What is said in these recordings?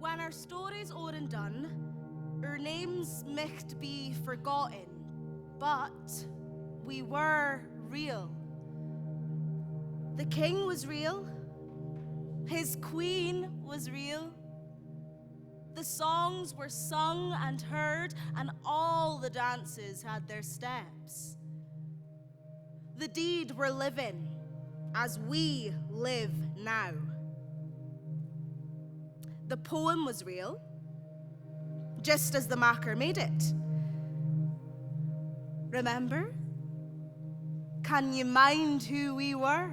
When our story's o'er and done, our names micht be forgotten, but we were real. The king was real, his queen was real. The songs were sung and heard, and all the dances had their steps. The deed were living as we live now. The poem was real, just as the maker made it. Remember? Can you mind who we were?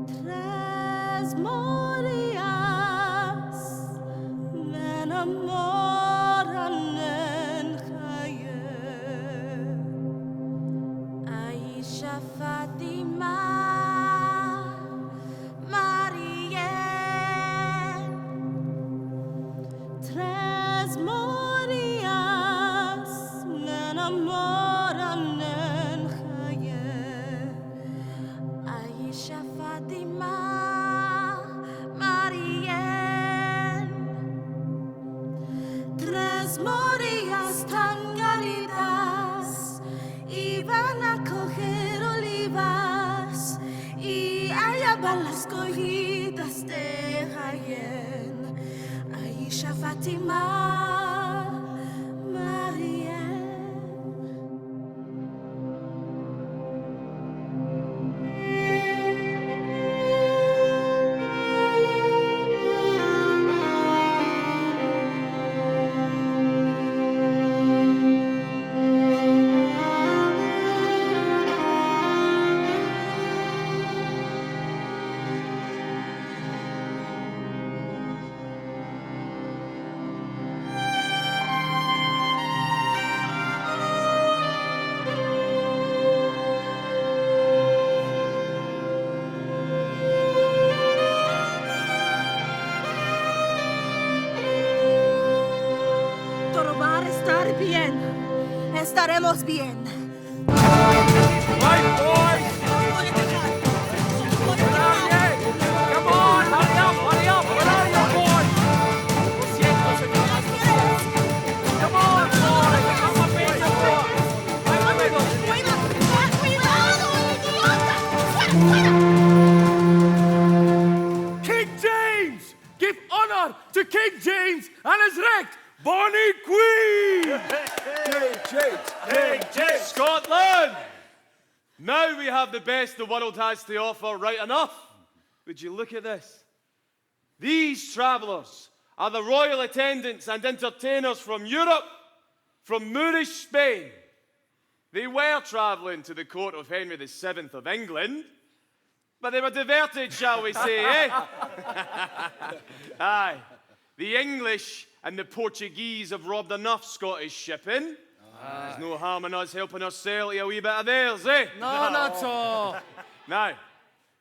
Tres Morias, men amoran en Jaye. Aisha Fatima, Marielle. Tres Morias, men amoran en Jaye. Aisha Fatima, Marielle. Tres Morias tan queridas iban a coger olivas y allá van las cogidas de Jaén. Aisha Fatima, Marielle. Todo va a estar bien. Estaremos bien. Right, boys! Where are you? Come on, hurry up! Where are you, boys? Come on, boys! Come on, Peter, boys! Right in the middle. King James! Give honor to King James and his wrecked Bonnie Queen! King James! Scotland! Now we have the best the world has to offer, right enough. Would you look at this? These travellers are the royal attendants and entertainers from Europe, from Moorish Spain. They were travelling to the court of Henry VII of England, but they were diverted, shall we say, eh? Aye. The English and the Portuguese have robbed enough Scottish shipping. There's no harm in us helping us sail to a wee bit of theirs, eh? No, not all. Now,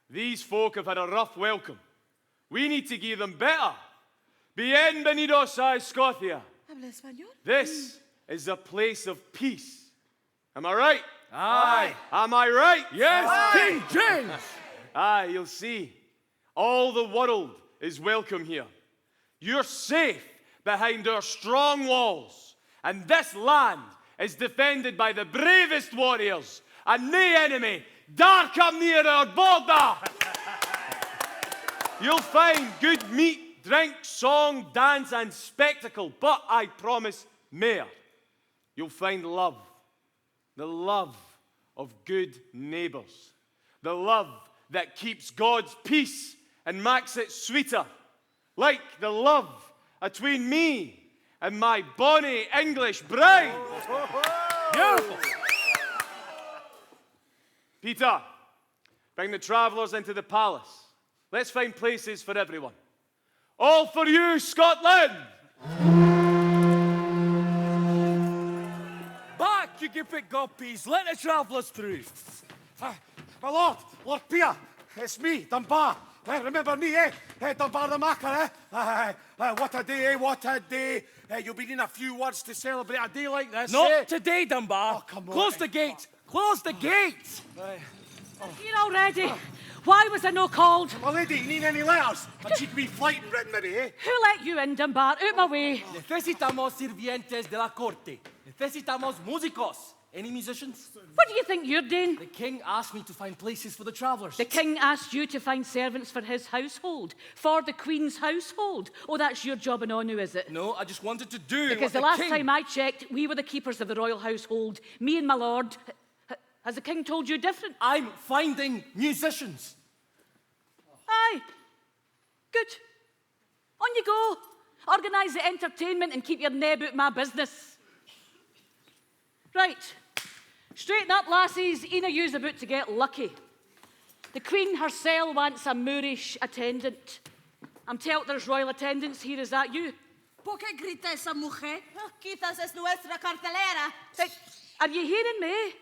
these folk have had a rough welcome. We need to give them better. Bienvenidos a Scotia. ¿Habla español? This is a place of peace. Am I right? Aye. Am I right? Yes, King James! Aye, you'll see. All the world is welcome here. You're safe behind our strong walls, and this land is defended by the bravest warriors, and no enemy dare come near our border. You'll find good meat, drink, song, dance, and spectacle, but I promise more. You'll find love, the love of good neighbours, the love that keeps God's peace and makes it sweeter, like the love between me and my bonny English bride. Beautiful! Peter, bring the travellers into the palace. Let's find places for everyone. All for you, Scotland! Back, you give it guppies. Let the travellers through. My lord, Lord Pierre, it's me, Dunbar. Remember me, eh? Dunbar the Macker, eh? What a day, eh? What a day. You'll be needing a few words to celebrate a day like this, Not eh? today, Dunbar. Oh, come on. Close the gate. Close the gate. Here already. Why was I no called? My lady, you need any letters? A cheeky wee flighting written maybe, eh? Who let you in, Dunbar? Out my way. Necesitamos sirvientes de la corte. Necesitamos músicos. Any musicians? What do you think you're doing? The king asked me to find places for the travelers. The king asked you to find servants for his household. For the queen's household. Oh, that's your job in Onu, is it? No, I just wanted to do Because what the last king... time I checked, we were the keepers of the royal household. Me and my lord. Has the king told you different? I'm finding musicians. Aye. Good. On you go. Organise the entertainment and keep your neb out my business. Right. Straighten up, lassies. Ina you's about to get lucky. The Queen herself wants a Moorish attendant. I'm told there's royal attendants here. Is that you? ¿Por qué grita esa mujer? Quizás es nuestra cartelera. Are you hearing me?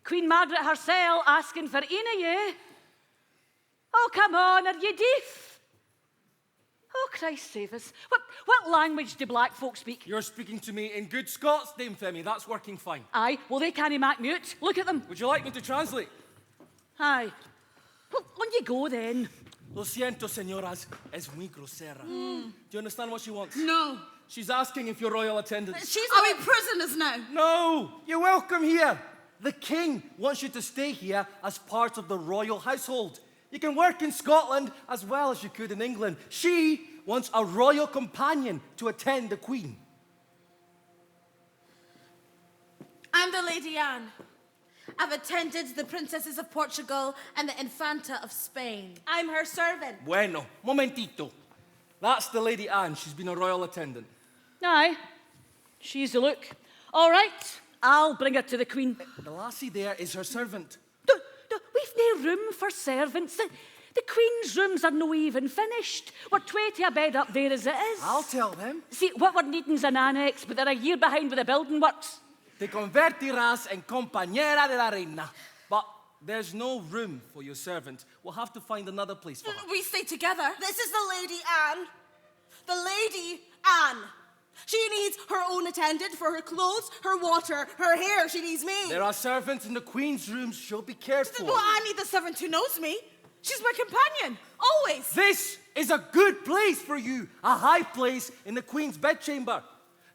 Queen Margaret herself asking for Ina, yeah? Oh, come on, are you deaf? Oh, Christ save us. What language do black folk speak? You're speaking to me in good Scots, Dame Femi. That's working fine. Aye, well, they can't make mute. Look at them. Would you like me to translate? Aye. Well, on you go then. Lo siento, señoras. Es muy grosera. Do you understand what she wants? No. She's asking if you're royal attendants. Are we prisoners now? No! You're welcome here. The king wants you to stay here as part of the royal household. You can work in Scotland as well as you could in England. She wants a royal companion to attend the Queen. I'm the Lady Anne. I've attended the princesses of Portugal and the Infanta of Spain. I'm her servant. Bueno, momentito. That's the Lady Anne. She's been a royal attendant. Aye. She's the look. All right, I'll bring her to the Queen. The lassie there is her servant. We've no room for servants. The Queen's rooms are no even finished. We're 20 a bed up there as it is. I'll tell them. See, what we're needing's an annex, but they're a year behind with the building works. Te convertirás en compañera de la reina. But there's no room for your servant. We'll have to find another place for her. We stay together. This is the Lady Anne. The Lady Anne. She needs her own attendant for her clothes, her water, her hair. She needs me. There are servants in the Queen's rooms. She'll be cared for. Well, I need the servant who knows me. She's my companion, always. This is a good place for you. A high place in the Queen's bedchamber.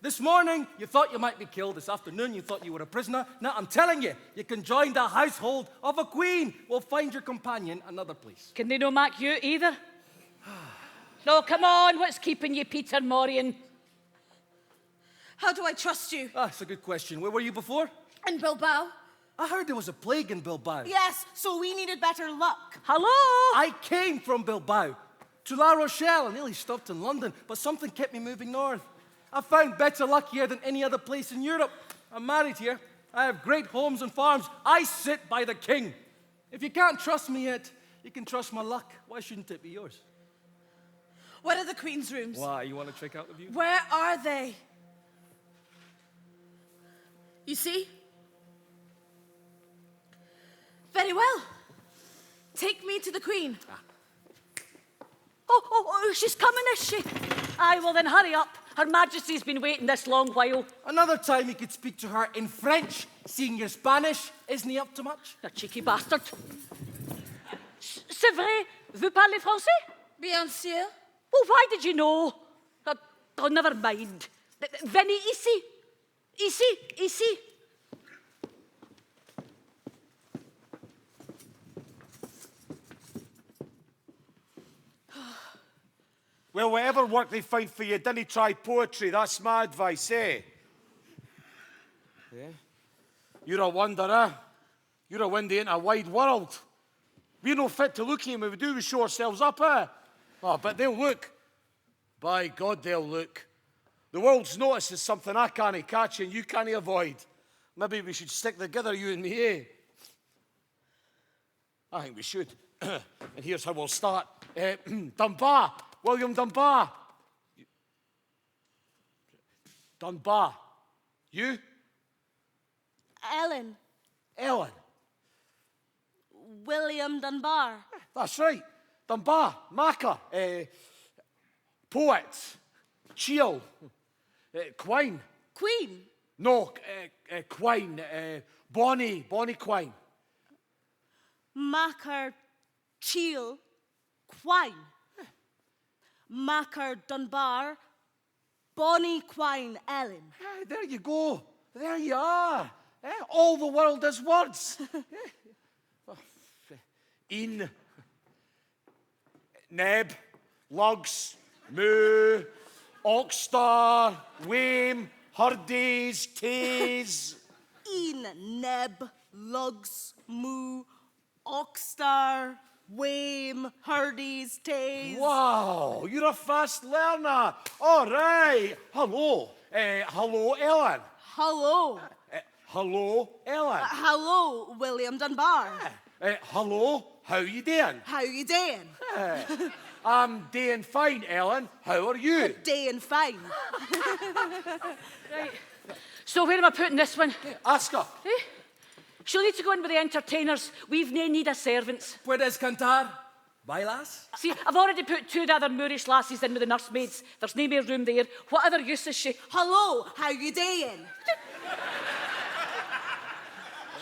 This morning, you thought you might be killed. This afternoon, you thought you were a prisoner. Now, I'm telling you, you can join the household of a queen. We'll find your companion another place. Can they no make you either? No, come on. What's keeping you, Peter Morion? How do I trust you? That's a good question. Where were you before? In Bilbao? I heard there was a plague in Bilbao. Yes, so we needed better luck. Hello? I came from Bilbao to La Rochelle. I nearly stopped in London, but something kept me moving north. I found better luck here than any other place in Europe. I'm married here. I have great homes and farms. I sit by the king. If you can't trust me yet, you can trust my luck. Why shouldn't it be yours? Where are the Queen's rooms? Why? You want to check out the view? Where are they? You see? Very well. Take me to the Queen. Oh, she's coming, is she? Aye, well then hurry up. Her Majesty's been waiting this long while. Another time you could speak to her in French. Seeing your Spanish, isn't he up to much? You cheeky bastard. C'est vrai? Vous parlez français? Bien sûr. Well, why did you know? Oh, never mind. Venez ici. Ici. Well, whatever work they find for you, dinna try poetry. That's my advice, eh? Yeah? You're a wanderer. You're a windy in a wide world. We're no fit to look at him. If we do, we show ourselves up, eh? Oh, but they'll look. By God, they'll look. The world's notice is something I can't catch and you can't avoid. Maybe we should stick together, you and me, eh? I think we should. And here's how we'll start. Dunbar. William Dunbar. Dunbar. You? Ellen. Ellen. William Dunbar. That's right. Dunbar. Maca. Poet. Chill. Quine. Queen. No, Quine. Bonnie Quine. Macar Chiel Quine. Macar Dunbar Bonnie Quine Ellen. There you go. There you are. All the world is words. In, Neb, Lugs, Moo, Oxstar, Wame, Hurdays, Tays. Een, Neb, Lugs, Moo, Oxstar, Wame, Hurdies, Tays. Wow, you're a fast learner. All right. Hello. Hello, Ellen. Hello. Hello, Ellen. Hello, William Dunbar. Hello, how you doing? How you doing? I'm doing fine, Ellen. How are you? Doing fine. Right. So where am I putting this one? Ask her. Eh? She'll need to go in with the entertainers. We've nae need of servants. Puedes cantar? Bailas? See, I've already put 2 other Moorish lasses in with the nursemaids. There's no more room there. What other use is she? Hello, how you doing?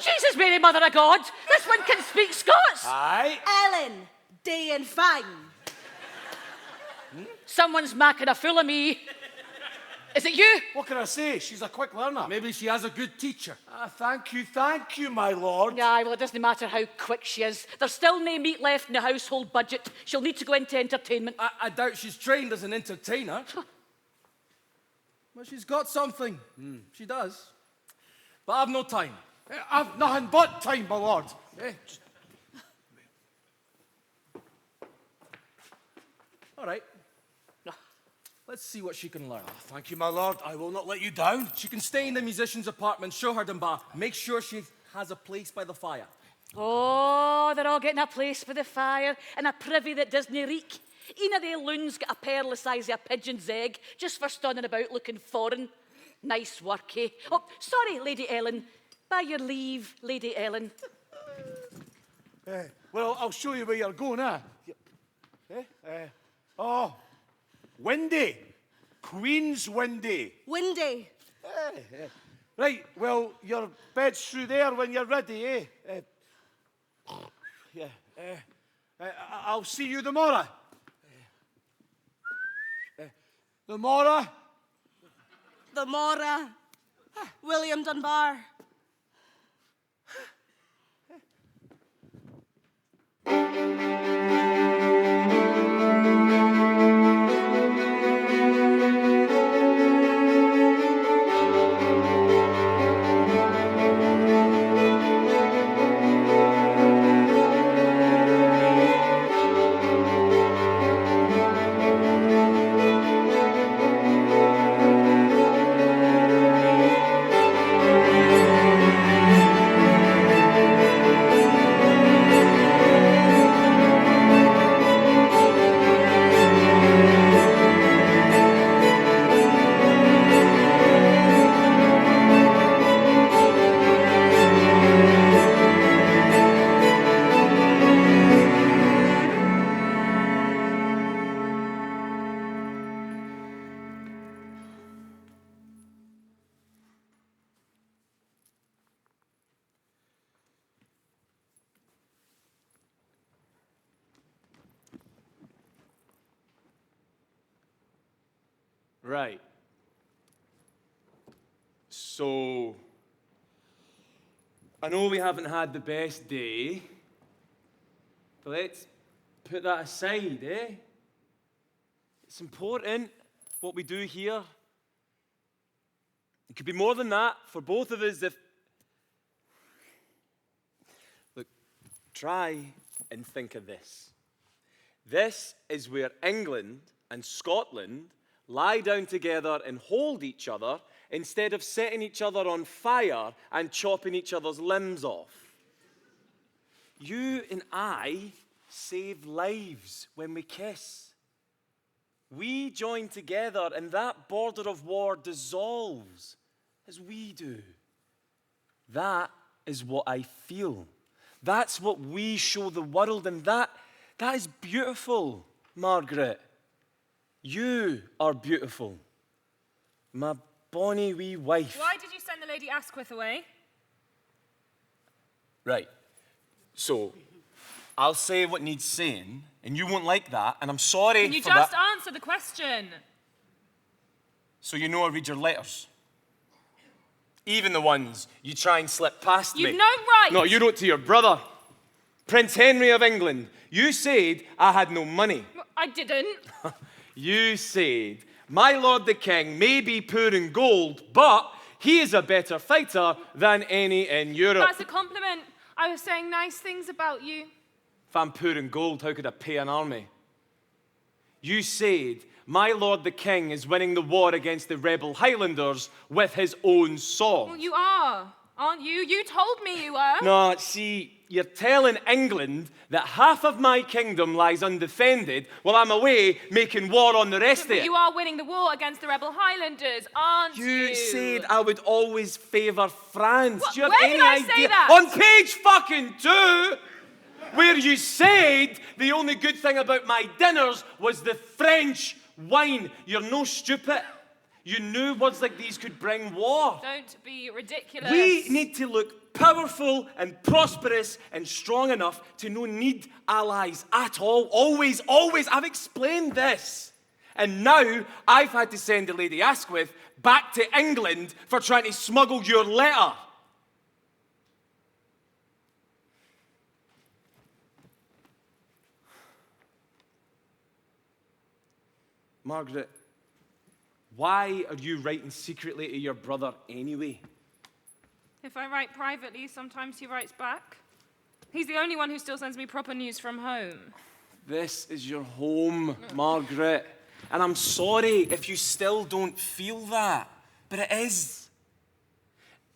Jesus, Mary, Mother of God! This one can speak Scots! Aye. Ellen, doing fine. Someone's making a fool of me. Is it you? What can I say? She's a quick learner. Maybe she has a good teacher. Thank you, my lord. Aye, well, it doesn't matter how quick she is. There's still no meat left in the household budget. She'll need to go into entertainment. I doubt she's trained as an entertainer. But she's got something. She does. But I've no time. I've nothing but time, my lord. All right. Let's see what she can learn. Thank you, my lord. I will not let you down. She can stay in the musician's apartment, show her Dunbar, make sure she has a place by the fire. Oh, they're all getting a place by the fire and a privy that doesn't reek. Een of they loons got a pearl the size of a pigeon's egg just for standing about looking foreign. Nice work, eh? Oh, sorry, Lady Ellen. By your leave, Lady Ellen. Well, I'll show you where you're going, oh, Windy. Queen's Windy. Windy. Right, well, your bed's through there when you're ready, eh? Yeah. I'll see you tomorrow. Tomorrow. The Mora. William Dunbar. Right. So, I know we haven't had the best day, but let's put that aside, eh? It's important what we do here. It could be more than that for both of us if... Look, try and think of this. This is where England and Scotland lie down together and hold each other instead of setting each other on fire and chopping each other's limbs off. You and I save lives when we kiss. We join together and that border of war dissolves as we do. That is what I feel. That's what we show the world, and that is beautiful, Margaret. You are beautiful. My bonny wee wife. Why did you send the Lady Asquith away? Right. So, I'll say what needs saying, and you won't like that, and I'm sorry Can you for just that. answer the question? So you know I read your letters? Even the ones you try and slip past me. You've no right. No, you wrote to your brother, Prince Henry of England. You said I had no money. I didn't. You said, my lord the king may be poor in gold, but he is a better fighter than any in Europe. That's a compliment. I was saying nice things about you. If I'm poor in gold, how could I pay an army? You said, my lord the king is winning the war against the rebel Highlanders with his own song. Well, you are, aren't you? You told me you were. No, see, you're telling England that half of my kingdom lies undefended while I'm away making war on the rest of But it. you are winning the war against the rebel Highlanders, aren't you? You said I would always favour France. What- Do you have where any did I idea? say that? On page fucking 2, where you said the only good thing about my dinners was the French wine. You're no stupid. You knew words like these could bring war. Don't be ridiculous. We need to look powerful and prosperous and strong enough to no need allies at all. Always, always. I've explained this. And now I've had to send the Lady Asquith back to England for trying to smuggle your letter. Margaret, why are you writing secretly to your brother anyway? If I write privately, sometimes he writes back. He's the only one who still sends me proper news from home. This is your home, Margaret. And I'm sorry if you still don't feel that, but it is.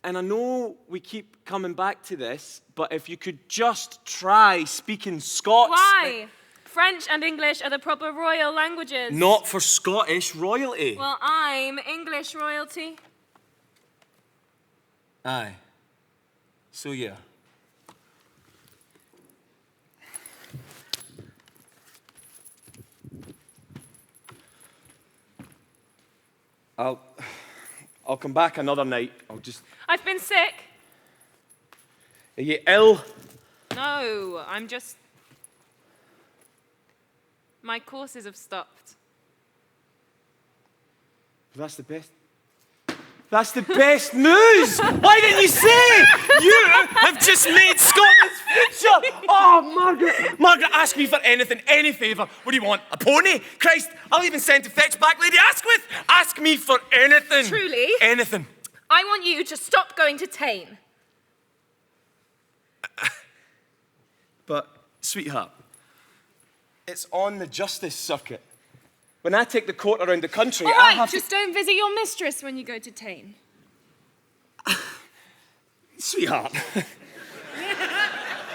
And I know we keep coming back to this, but if you could just try speaking Scots. Why? French and English are the proper royal languages. Not for Scottish royalty. Well, I'm English royalty. Aye. So yeah. I'll come back another night. I've been sick. Are you ill? No, I'm just... My courses have stopped. That's the best. That's the best news! Why didn't you say? You have just made Scotland's future! Oh, Margaret! Margaret, ask me for anything, any favour. What do you want? A pony? Christ, I'll even send to fetch back Lady Asquith. Ask me for anything. Truly? Anything. I want you to stop going to Tain. But, sweetheart, it's on the justice circuit. When I take the court around the country, All I right, have just don't visit your mistress when you go to Tain. Sweetheart.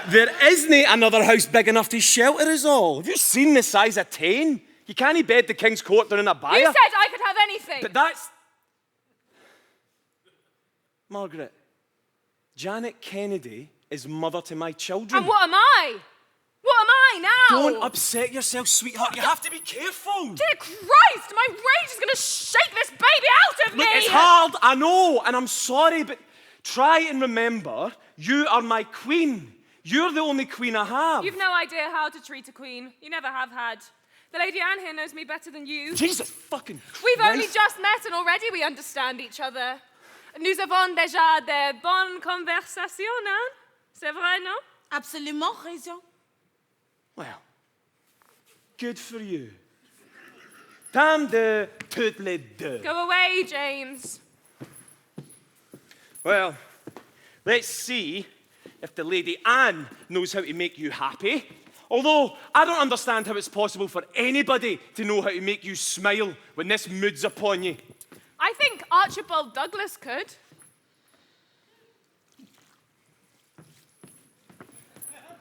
There isn't another house big enough to shelter us all. Have you seen the size of Tain? You can't bed the King's Court down in a byre. You said I could have anything. But that's... Margaret, Janet Kennedy is mother to my children. And what am I? What am I now? Don't upset yourself, sweetheart. You have to be careful. Dear Christ, my rage is going to shake this baby out of me. Look, it's hard, I know, and I'm sorry, but try and remember, you are my queen. You're the only queen I have. You've no idea how to treat a queen. You never have had. The Lady Anne here knows me better than you. Jesus fucking We've Christ. only just met and already we understand each other. Nous avons déjà de bonnes conversations, hein? C'est vrai, non? Absolument raison. Well, good for you. Damn de toutes les deux. Go away, James. Well, let's see if the Lady Anne knows how to make you happy. Although, I don't understand how it's possible for anybody to know how to make you smile when this mood's upon you. I think Archibald Douglas could.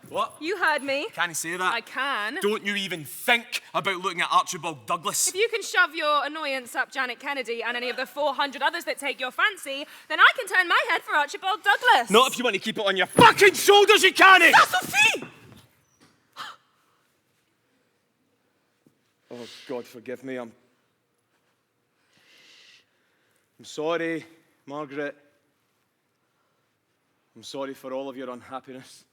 What? You heard me. Can you say that? I can. Don't you even think about looking at Archibald Douglas. If you can shove your annoyance up Janet Kennedy and any of the 400 others that take your fancy, then I can turn my head for Archibald Douglas. Not if you want to keep it on your fucking shoulders, you can't! Sophie! Oh, God, forgive me. I'm sorry, Margaret. I'm sorry for all of your unhappiness.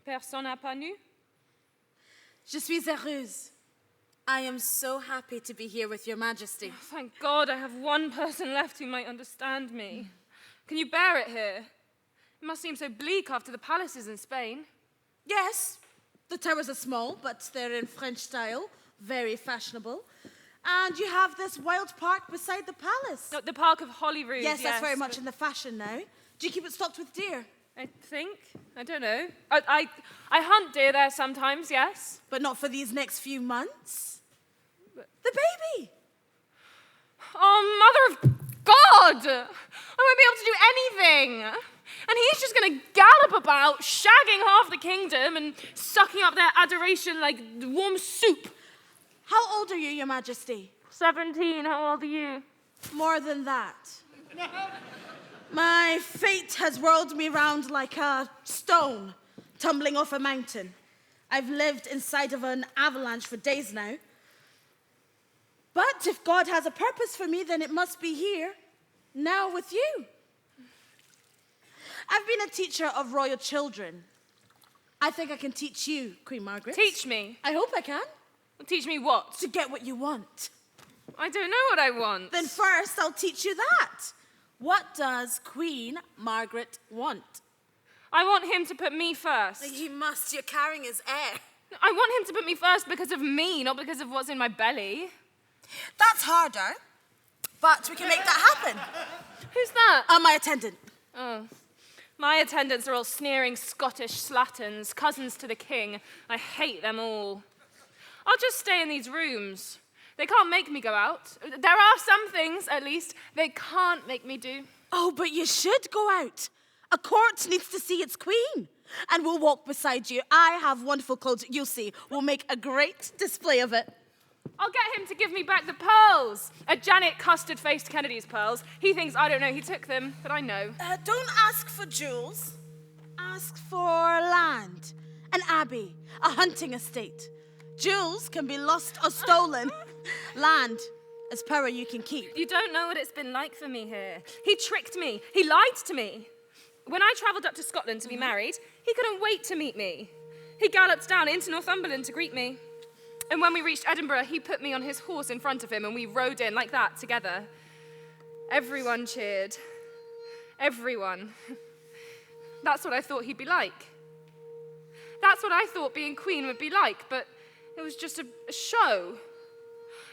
Personne n'a pas nu? Je suis heureuse. I am so happy to be here with your majesty. Thank God I have one person left who might understand me. Can you bear it here? It must seem so bleak after the palaces in Spain. Yes, the towers are small, but they're in French style, very fashionable. And you have this wild park beside the palace. No, the Park of Holyrood, Yes, that's very much in the fashion now. Do you keep it stocked with deer? I think. I don't know. I hunt deer there sometimes, yes. But not for these next few months. The baby! Oh, Mother of God! I won't be able to do anything. And he's just going to gallop about, shagging half the kingdom and sucking up their adoration like warm soup. How old are you, your majesty? 17, how old are you? More than that. My fate has whirled me round like a stone tumbling off a mountain. I've lived inside of an avalanche for days now. But if God has a purpose for me, then it must be here, now with you. I've been a teacher of royal children. I think I can teach you, Queen Margaret. Teach me. I hope I can. Teach me what? To get what you want. I don't know what I want. Then first, I'll teach you that. What does Queen Margaret want? I want him to put me first. You must. You're carrying his heir. I want him to put me first because of me, not because of what's in my belly. That's harder, but we can make that happen. Who's that? My attendant. Oh. My attendants are all sneering Scottish slatterns, cousins to the king. I hate them all. I'll just stay in these rooms. They can't make me go out. There are some things, at least, they can't make me do. Oh, but you should go out. A court needs to see its queen. And we'll walk beside you. I have wonderful clothes. You'll see. We'll make a great display of it. I'll get him to give me back the pearls. Janet custard-faced Kennedy's pearls. He thinks I don't know he took them, but I know. Don't ask for jewels. Ask for land, an abbey, a hunting estate. Jewels can be lost or stolen. Land is power you can keep. You don't know what it's been like for me here. He tricked me. He lied to me. When I travelled up to Scotland to be married, he couldn't wait to meet me. He galloped down into Northumberland to greet me. And when we reached Edinburgh, he put me on his horse in front of him and we rode in like that together. Everyone cheered. Everyone. That's what I thought he'd be like. That's what I thought being queen would be like, but it was just a show.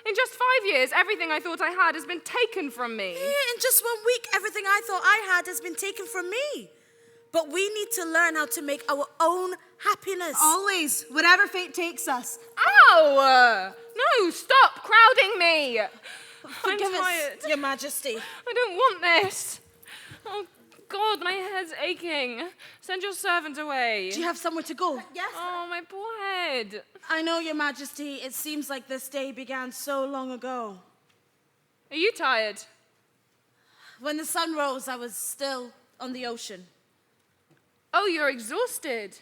In just 5 years, everything I thought I had has been taken from me. In just 1 week, everything I thought I had has been taken from me. But we need to learn how to make our own happiness. Always, whatever fate takes us. Ow! No, stop crowding me. Forgive I'm tired. us, Your Majesty. I don't want this. Oh, God, my head's aching. Send your servant away. Do you have somewhere to go? Yes. Oh, my poor head. I know, Your Majesty. It seems like this day began so long ago. Are you tired? When the sun rose, I was still on the ocean. Oh, you're exhausted.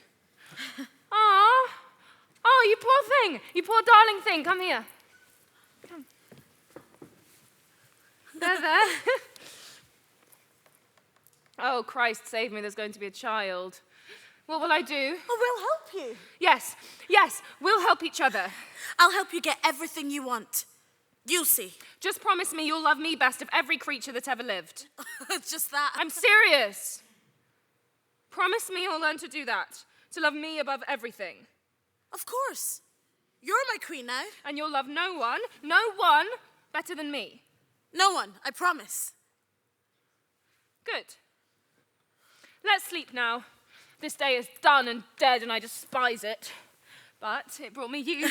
Aw. Oh, you poor thing. You poor darling thing. Come here. Come. There. Oh, Christ save me, there's going to be a child. What will I do? Oh, we'll help you. Yes, we'll help each other. I'll help you get everything you want. You'll see. Just promise me you'll love me best of every creature that ever lived. It's just that. I'm serious. Promise me you'll learn to do that, to love me above everything. Of course. You're my queen now. And you'll love no one better than me. No one, I promise. Good. Let's sleep now. This day is done and dead and I despise it. But it brought me you.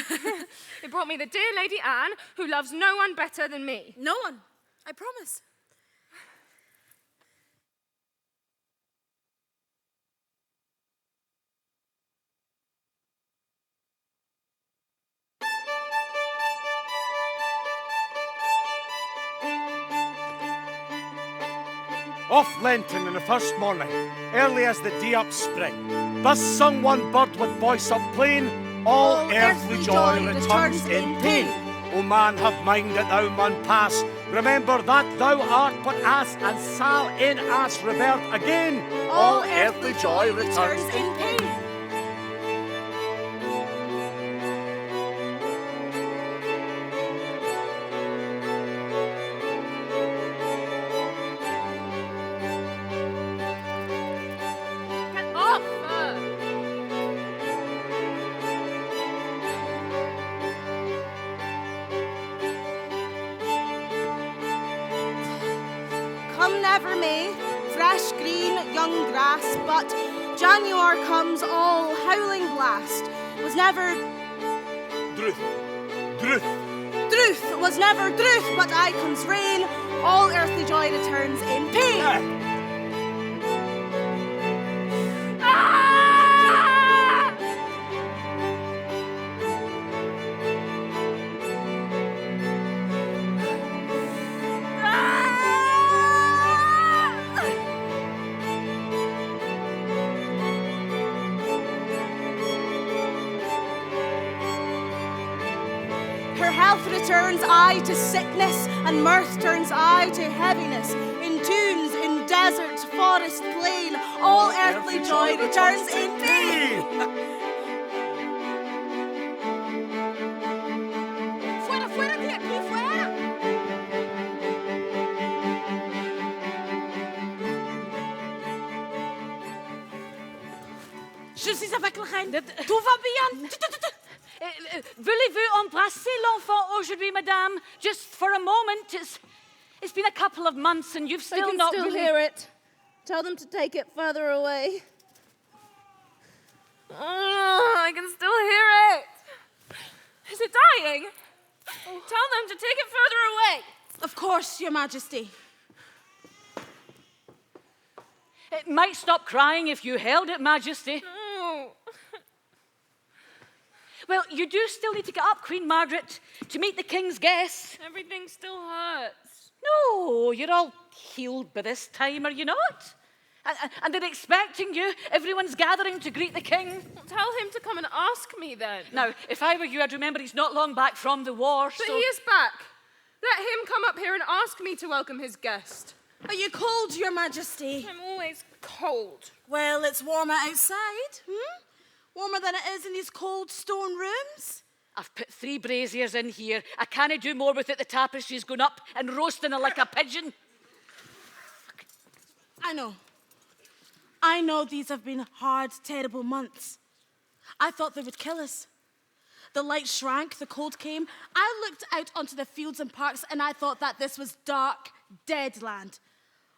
It brought me the dear Lady Anne, who loves no one better than me. No one, I promise. Off Lenten in the first morning, early as the day upspring, thus sung one bird with voice upplain, all earthly joy returns in pain. O man, have mind that thou man pass, remember that thou art but ass, and shall in ass revert again. All earthly joy returns in pain. ever may, fresh green young grass, but January comes all howling blast. Was never Druth. Druth. truth, was never truth, but aye comes rain, all earthly joy returns in pain. Her health returns aye to sickness, and mirth turns aye to heaviness. In dunes, in desert, forest, plain, all earthly joy returns in pain. Fuera, fuera de aquí, fuera! Je suis avec la reine. Tout va bien. Voulez-vous embrasser l'enfant aujourd'hui, madame? Just for a moment. It's been a couple of months and you've I still can not still really... hear it. Tell them to take it further away. I can still hear it. Is it dying? Tell them to take it further away. Of course, Your Majesty. It might stop crying if you held it, Majesty. Oh. Well, you do still need to get up, Queen Margaret, to meet the King's guests. Everything still hurts. No, you're all healed by this time, are you not? And they're expecting you. Everyone's gathering to greet the King. Well, tell him to come and ask me then. Now, if I were you, I'd remember he's not long back from the war, But so... he is back. Let him come up here and ask me to welcome his guest. Are you cold, Your Majesty? I'm always cold. Well, it's warmer outside. Warmer than it is in these cold stone rooms. I've put 3 braziers in here. I can't do more with it. The tapestry's going up and roasting it like a pigeon. I know these have been hard, terrible months. I thought they would kill us. The light shrank, the cold came. I looked out onto the fields and parks and I thought that this was dark, dead land.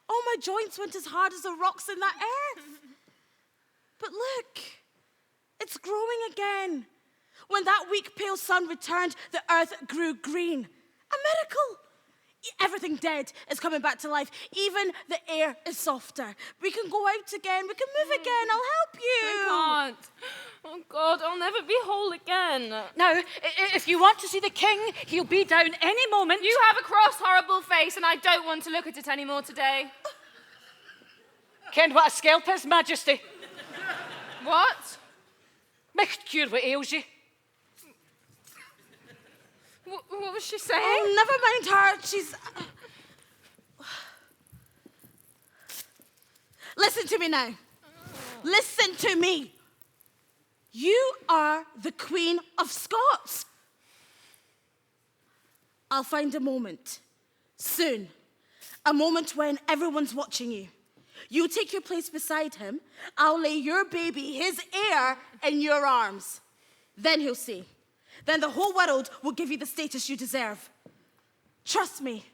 Oh, my joints went as hard as the rocks in that earth. But look, it's growing again. When that weak, pale sun returned, the earth grew green. A miracle. Everything dead is coming back to life. Even the air is softer. We can go out again. We can move again. I'll help you. I can't. Oh, God, I'll never be whole again. Now, if you want to see the King, he'll be down any moment. You have a cross, horrible face, and I don't want to look at it anymore today. Ken what a scalp is, Majesty. What? Micht cure what ails you. What was she saying? Oh, never mind her. She's... Listen to me now. Listen to me. You are the Queen of Scots. I'll find a moment. Soon. A moment when everyone's watching you. You take your place beside him. I'll lay your baby, his heir, in your arms. Then he'll see. Then the whole world will give you the status you deserve. Trust me.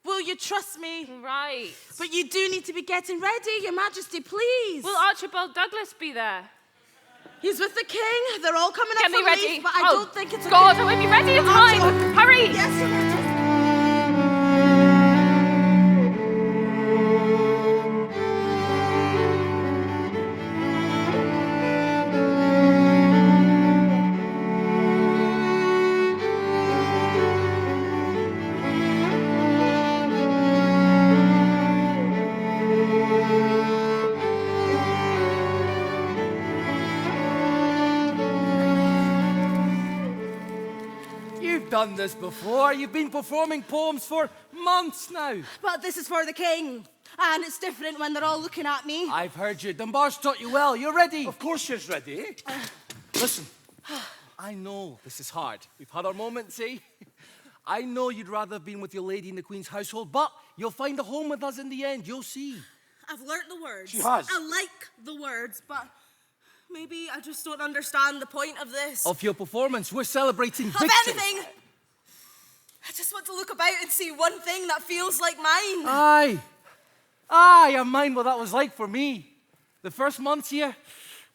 Will you trust me? Right. But you do need to be getting ready, Your Majesty, please. Will Archibald Douglas be there? He's with the king. They're all coming Get up me for ready. leave, but I don't think it's a God, good... I won't be ready in time. Hurry. Yes, Your Majesty. You've done this before. You've been performing poems for months now. But this is for the King, and it's different when they're all looking at me. I've heard you. Dunbar's taught you well. You're ready. Of course she's ready. Listen, I know this is hard. We've had our moments, eh? I know you'd rather have been with your lady in the Queen's household, but you'll find a home with us in the end. You'll see. I've learnt the words. She has. I like the words, but maybe I just don't understand the point of this. Of your performance, we're celebrating Of victory. anything. I just want to look about and see one thing that feels like mine. Aye. Aye, I mind what that was like for me. The first months here,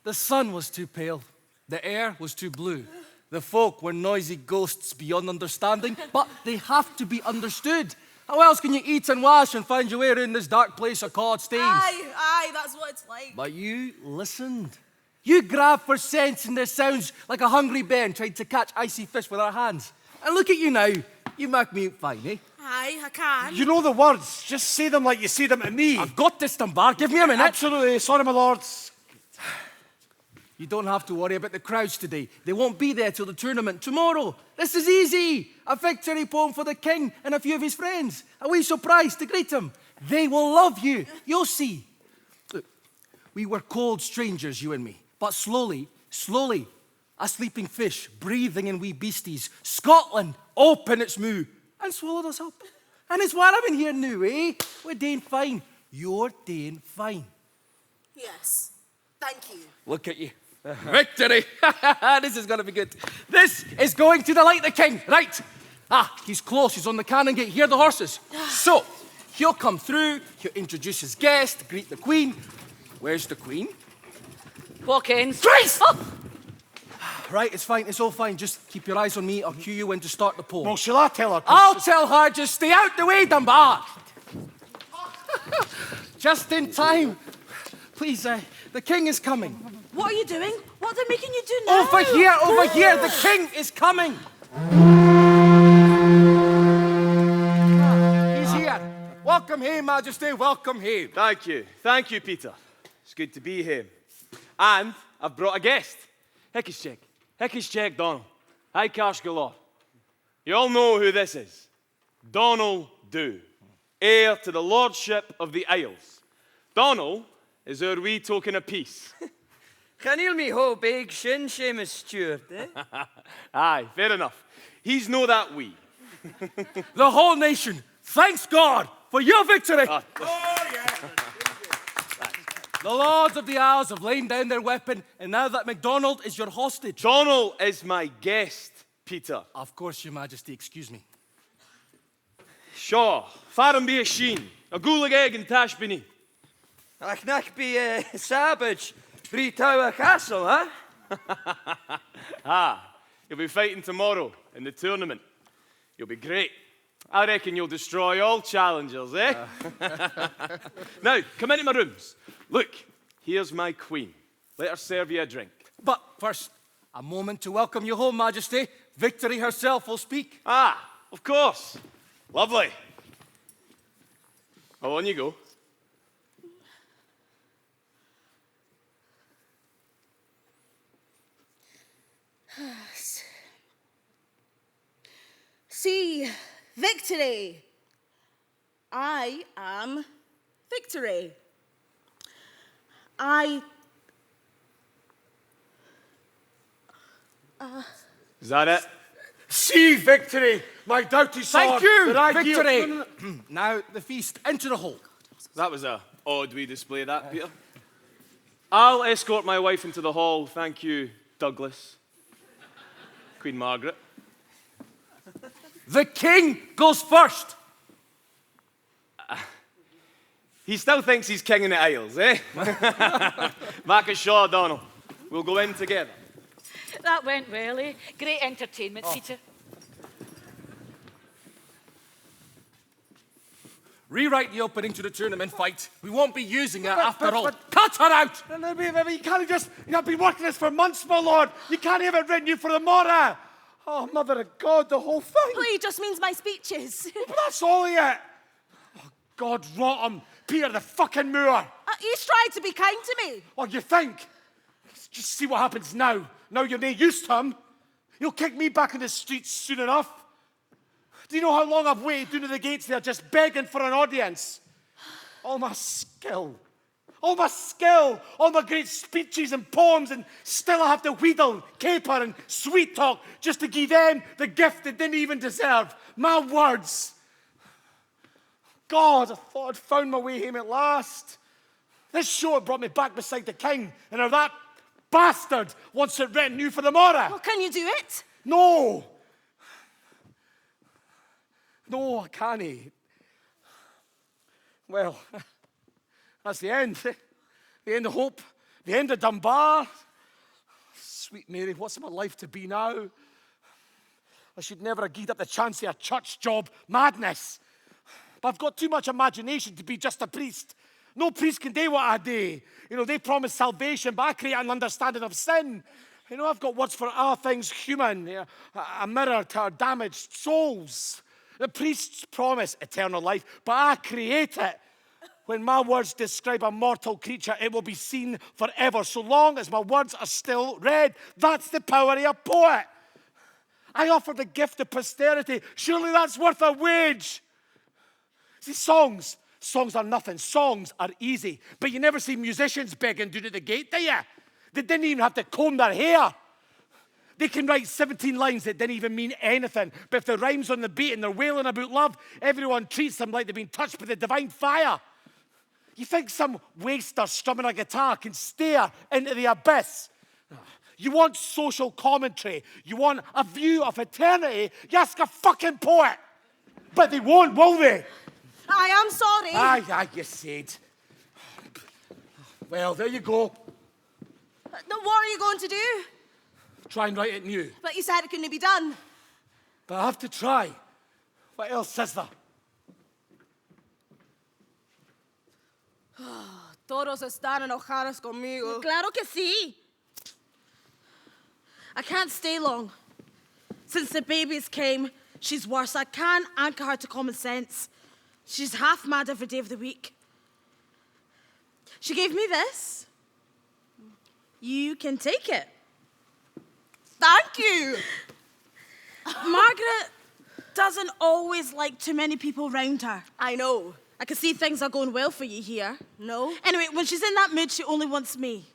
the sun was too pale. The air was too blue. The folk were noisy ghosts beyond understanding, but they have to be understood. How else can you eat and wash and find your way around this dark place of cod stains? Aye, that's what it's like. But you listened. You grabbed for sense, and there sounds like a hungry bairn trying to catch icy fish with our hands. And look at you now. You make me out fine, eh? Aye, I can. You know the words. Just say them like you say them to me. I've got this, Dunbar. Give me a minute. Absolutely. Sorry, my lords. You don't have to worry about the crowds today. They won't be there till the tournament tomorrow. This is easy. A victory poem for the king and a few of his friends. A wee surprise to greet him. They will love you. You'll see. Look, we were cold strangers, you and me. But slowly, a sleeping fish breathing in wee beasties. Scotland opened its moo and swallowed us up. And it's why I'm in here now, eh? We're doing fine. You're doing fine. Yes, thank you. Look at you. Victory! This is going to be good. This is going to delight the king. Right. He's close. He's on the cannon gate. Hear the horses. So, he'll come through. He'll introduce his guest, greet the queen. Where's the queen? Walk in. Christ! Oh. Right, it's fine. It's all fine. Just keep your eyes on me. I'll cue you when to start the poem. Well, shall I tell her? I'll tell her. Just stay out the way, Dunbar. Just in time. Please, the king is coming. What are you doing? What are they making you do now? Over here, the king is coming. He's here. Welcome here, Majesty, welcome here. Thank you, Peter. It's good to be here. And I've brought a guest. Hickeys check, Donald. Hi, Cash galore. You all know who this is. Donald Dhu, heir to the lordship of the Isles. Donald is our wee token of peace. Can you me ho big shin Seamus Stewart, eh? Aye, fair enough. He's no that wee. The whole nation, thanks God for your victory. The lords of the Isles have lain down their weapon, and now that MacDonald is your hostage. Donald is my guest, Peter. Of course, your majesty, excuse me. Sure, Farum be a sheen, a gulag egg and tash beneath. Ach nach be Savage, Britower Castle, huh? You'll be fighting tomorrow in the tournament. You'll be great. I reckon you'll destroy all challengers, eh? Now, come into my rooms. Look, here's my queen. Let her serve you a drink. But first, a moment to welcome you home, Majesty. Victory herself will speak. Of course. Lovely. Well, on you go. See, victory. I am victory. Is that it? See victory, my doughty sword. Thank you, that I victory. yield- Now, the feast. Enter the hall. That was a odd wee display, that, Peter. I'll escort my wife into the hall. Thank you, Douglas. Queen Margaret. The king goes first. He still thinks he's king in the Isles, eh? Mark it sure, Donald. We'll go in together. That went well, eh? Great entertainment, Peter. Rewrite the opening to the tournament fight. We won't be using it after all. Cut her out! You can't just, I've been working this for months, my lord. You can't have it written you for the morrow. Oh, mother of God, the whole thing. Well, he just means my speeches. But that's all of it. Oh, God rot him. Peter the fucking Moor. He's tried to be kind to me. Oh, you think? Just see what happens now. Now you're no used to him. He'll kick me back in the streets soon enough. Do you know how long I've waited down to the gates there just begging for an audience? All my skill, all my great speeches and poems, and still I have to wheedle, caper, and sweet talk just to give them the gift they didn't even deserve. My words. God, I thought I'd found my way home at last. This show had brought me back beside the king, and now that bastard wants it written new for the morrow. Well, can you do it? No, I can't. Well, That's the end. The end of hope. The end of Dunbar. Sweet Mary, what's my life to be now? I should never have gied up the chance of a church job. Madness. But I've got too much imagination to be just a priest. No priest can do what I do. You know, they promise salvation, but I create an understanding of sin. You know, I've got words for all things human, a mirror to our damaged souls. The priests promise eternal life, but I create it. When my words describe a mortal creature, it will be seen forever, so long as my words are still read. That's the power of a poet. I offer the gift of posterity. Surely that's worth a wage. See, songs are nothing. Songs are easy. But you never see musicians begging down at the gate, do you? They didn't even have to comb their hair. They can write 17 lines that didn't even mean anything. But if the rhyme's on the beat and they're wailing about love, everyone treats them like they've been touched by the divine fire. You think some waster strumming a guitar can stare into the abyss? You want social commentary. You want a view of eternity. You ask a fucking poet. But they won't, will they? I am sorry. Aye, you said. Well, there you go. What are you going to do? Try and write it new. But you said it couldn't be done. But I have to try. What else is there? Todos están enojados conmigo. Claro que sí. I can't stay long. Since the babies came, she's worse. I can't anchor her to common sense. She's half mad every day of the week. She gave me this. You can take it. Thank you. Margaret doesn't always like too many people around her. I know. I can see things are going well for you here. No? Anyway, when she's in that mood, she only wants me.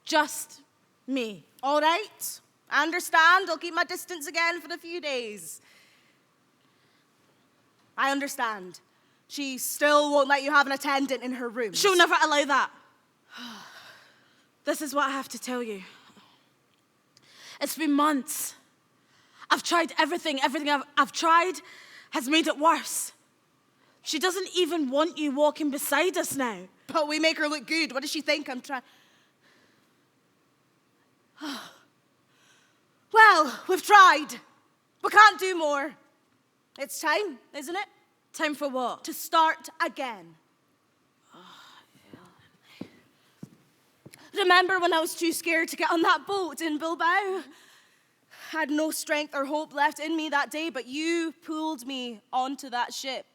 Just me. All right. I understand. I'll keep my distance again for a few days. I understand. She still won't let you have an attendant in her room. She'll never allow that. This is what I have to tell you. It's been months. I've tried everything. Everything I've tried has made it worse. She doesn't even want you walking beside us now. But we make her look good. What does she think I'm trying? Well, we've tried. We can't do more. It's time, isn't it? Time for what? To start again. Remember when I was too scared to get on that boat in Bilbao? I had no strength or hope left in me that day, but you pulled me onto that ship.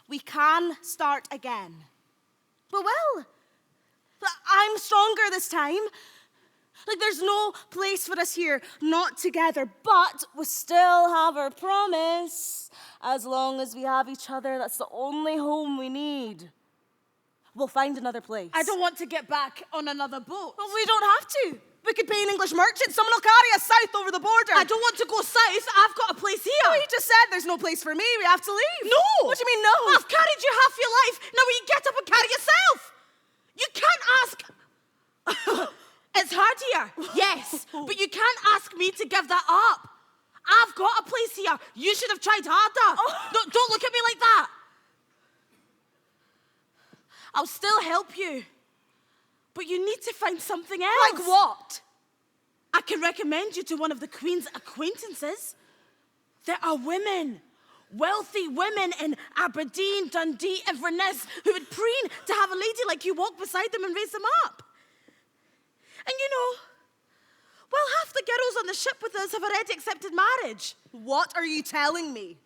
We can start again. But well, I'm stronger this time. Like, there's no place for us here, not together, but we still have our promise. As long as we have each other, that's the only home we need. We'll find another place. I don't want to get back on another boat. Well, we don't have to. We could pay an English merchant. Someone will carry us south over the border. I don't want to go south. I've got a place here. No, you just said there's no place for me. We have to leave. No. What do you mean, no? I've carried you half your life. Now will you get up and carry yourself? You can't ask... It's hard here, yes, but you can't ask me to give that up. I've got a place here. You should have tried harder. Don't look at me like that. I'll still help you, but you need to find something else. Like what? I can recommend you to one of the Queen's acquaintances. There are women, wealthy women in Aberdeen, Dundee, Inverness who would preen to have a lady like you walk beside them and raise them up. And you know, well, half the girls on the ship with us have already accepted marriage. What are you telling me?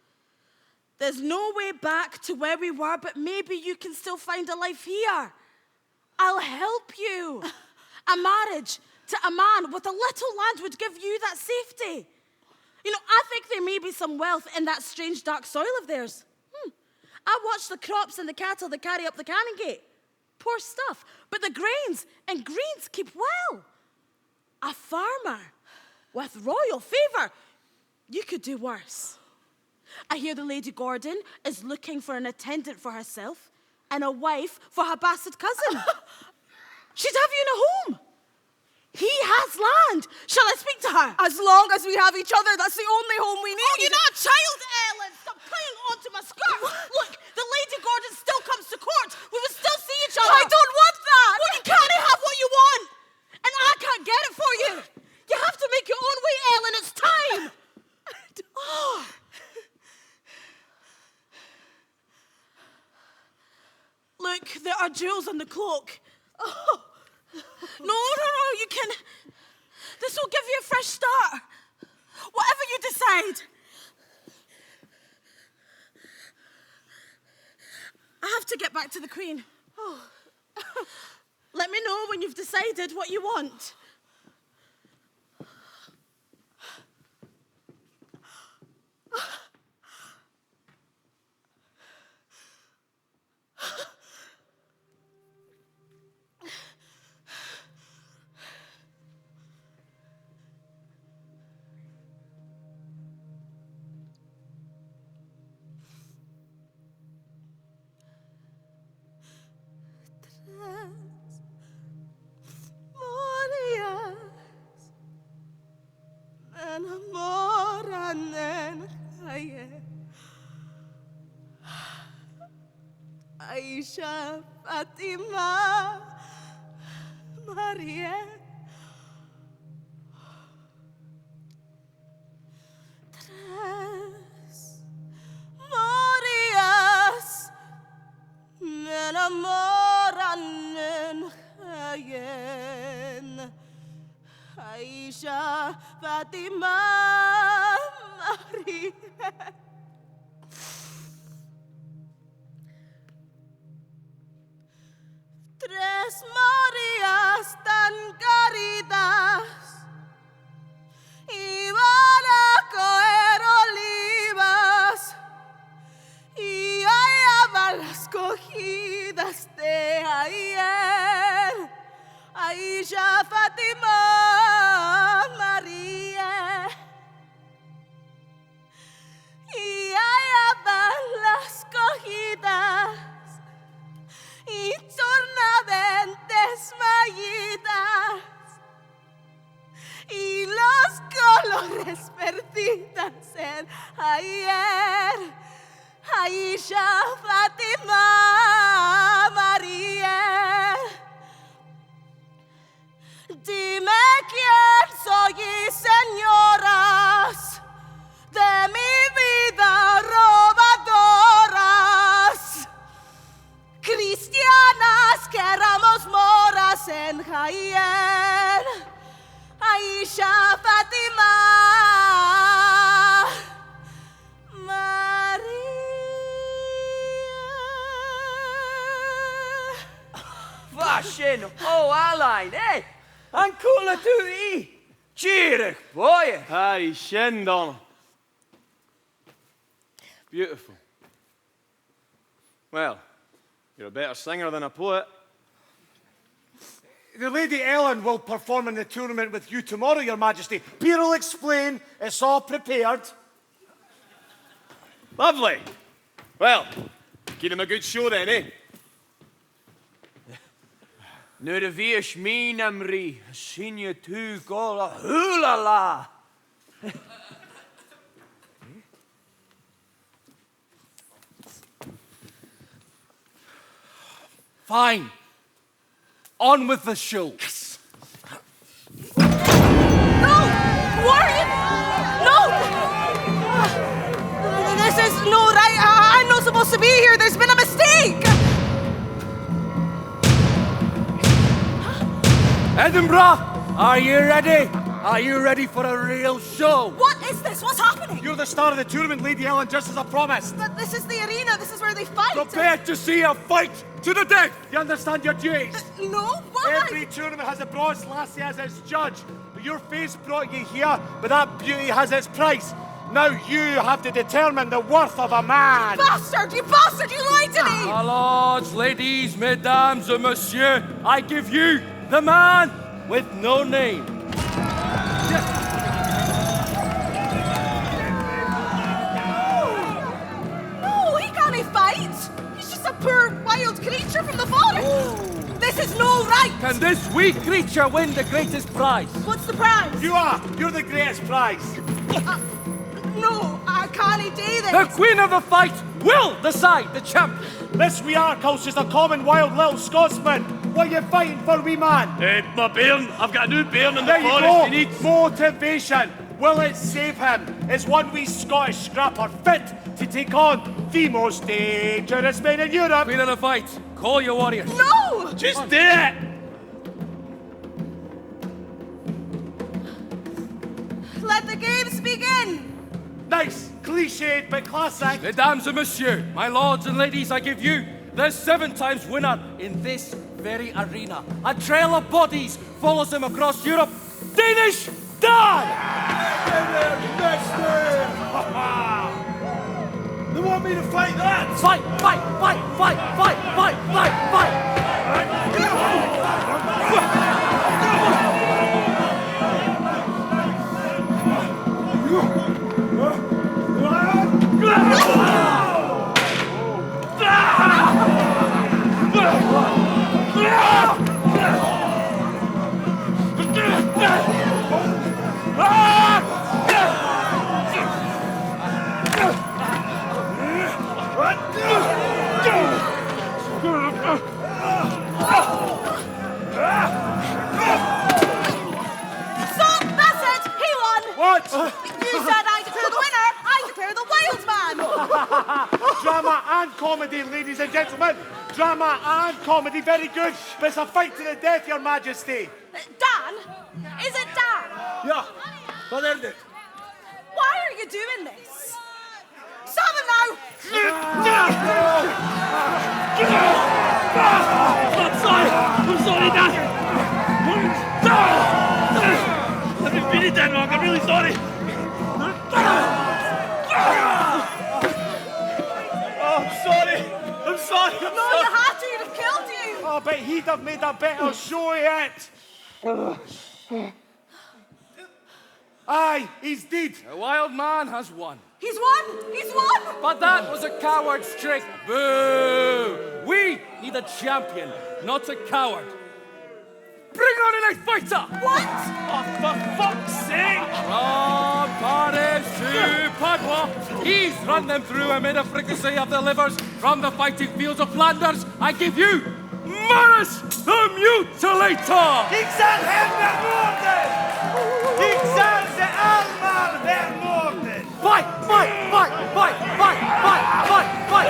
There's no way back to where we were, but maybe you can still find a life here. I'll help you. A marriage to a man with a little land would give you that safety. You know, I think there may be some wealth in that strange dark soil of theirs. I watch the crops and the cattle that carry up the Canongate. Poor stuff, but the grains and greens keep well. A farmer with royal favour. You could do worse. I hear the Lady Gordon is looking for an attendant for herself and a wife for her bastard cousin. She'd have you in a home. He has land. Shall I speak to her? As long as we have each other, that's the only home we need. Oh, you're not a child, Ellen. Stop clinging onto my skirt. Look, the Lady Gordon still comes to court. We will still see each other. I don't want that. Well, you can't have what you want. And I can't get it for you. You have to make your own way, Ellen. It's time. Oh. Look, there are jewels on the cloak. Oh. No, you can... This will give you a fresh start. Whatever you decide. I have to get back to the Queen. Oh. Let me know when you've decided what you want. Aisha, Fatima, Maria. Tres Marias me enamoran en Jaén. Aisha, Fatima, Maria. Tres Marías tan queridas iban a coger olivas y allá van las cogidas de ayer. Aisha, Fatima, María. Y allá van las cogidas y tornadentes mallitas y los colores perdidas en ayer. Aisha, Fatima, María. Dime quién soy, señoras, de mi vida robadoras, cristianas que éramos moras en Jaén. Aisha, Fatima, María. Fashin, oh Alain, eh? En cool to eat. Cheerig, boy. Aye, shin, Donna. Beautiful. Well, you're a better singer than a poet. The Lady Ellen will perform in the tournament with you tomorrow, Your Majesty. Pierre will explain. It's all prepared. Lovely. Well, give him a good show then, eh? Nu de viers minamri, sien je tu gola hulala. Fine. On with the show. Yes. No! Warren! No! This is no right. I'm not supposed to be here. There's been a mistake. Edinburgh, are you ready? Are you ready for a real show? What is this? What's happening? You're the star of the tournament, Lady Ellen, just as I promised. But this is the arena. This is where they fight. Prepare to see a fight to the death. You understand your duties? No, why? Every tournament has a bronze lassie as its judge. Your face brought you here, but that beauty has its price. Now you have to determine the worth of a man. Bastard! You bastard! You lied to me! My lords, ladies, mesdames and messieurs, I give you the man with no name. No, he can't fight. He's just a poor wild creature from the forest. This is no right. Can this wee creature win the greatest prize? What's the prize? You are. You're the greatest prize. No, I can't do this. The queen of the fight will decide the champion. This wee Arkle's just a common wild little Scotsman. What are you fighting for, wee man? My bairn. I've got a new bairn in the There you forest. go. He needs... Motivation. Will it save him? Is one wee Scottish scrapper fit to take on the most dangerous men in Europe? Queen of the fight, call your warriors. No! Just do it! Let the games begin! Nice, cliched, but classic. Mesdames and messieurs, my lords and ladies, I give you the 7 times winner in this very arena. A trail of bodies follows him across Europe. Danish Dan! They want me to fight that? Fight, fight, fight, fight, fight, fight, fight, fight! You said I declare the winner, I declare the wild man! Drama and comedy, ladies and gentlemen. Drama and comedy, very good. But it's a fight to the death, Your Majesty. Dan? Is it Dan? Yeah, what is it? Why are you doing this? Stop him now! I'm sorry, Dad. I've been beating Denmark. I'm really sorry. Oh, I'm sorry. I'm sorry. No, you had to, you'd have killed you! Oh, but he'd have made a better show of it. Aye, he's dead. The wild man has won. He's won! He's won! But that was a coward's trick. Boo! We need a champion, not a coward. Bring on the next fighter! What? Oh, for fuck's sake. From Paris to Padua, he's run them through and made a fricassee of their livers. From the fighting fields of Flanders, I give you Maris the Mutilator! Ik zal hem vermoorden! Ik zal ze allemaal vermoorden! Fight! Fight! Fight! Fight! Fight! Fight! Fight! Fight!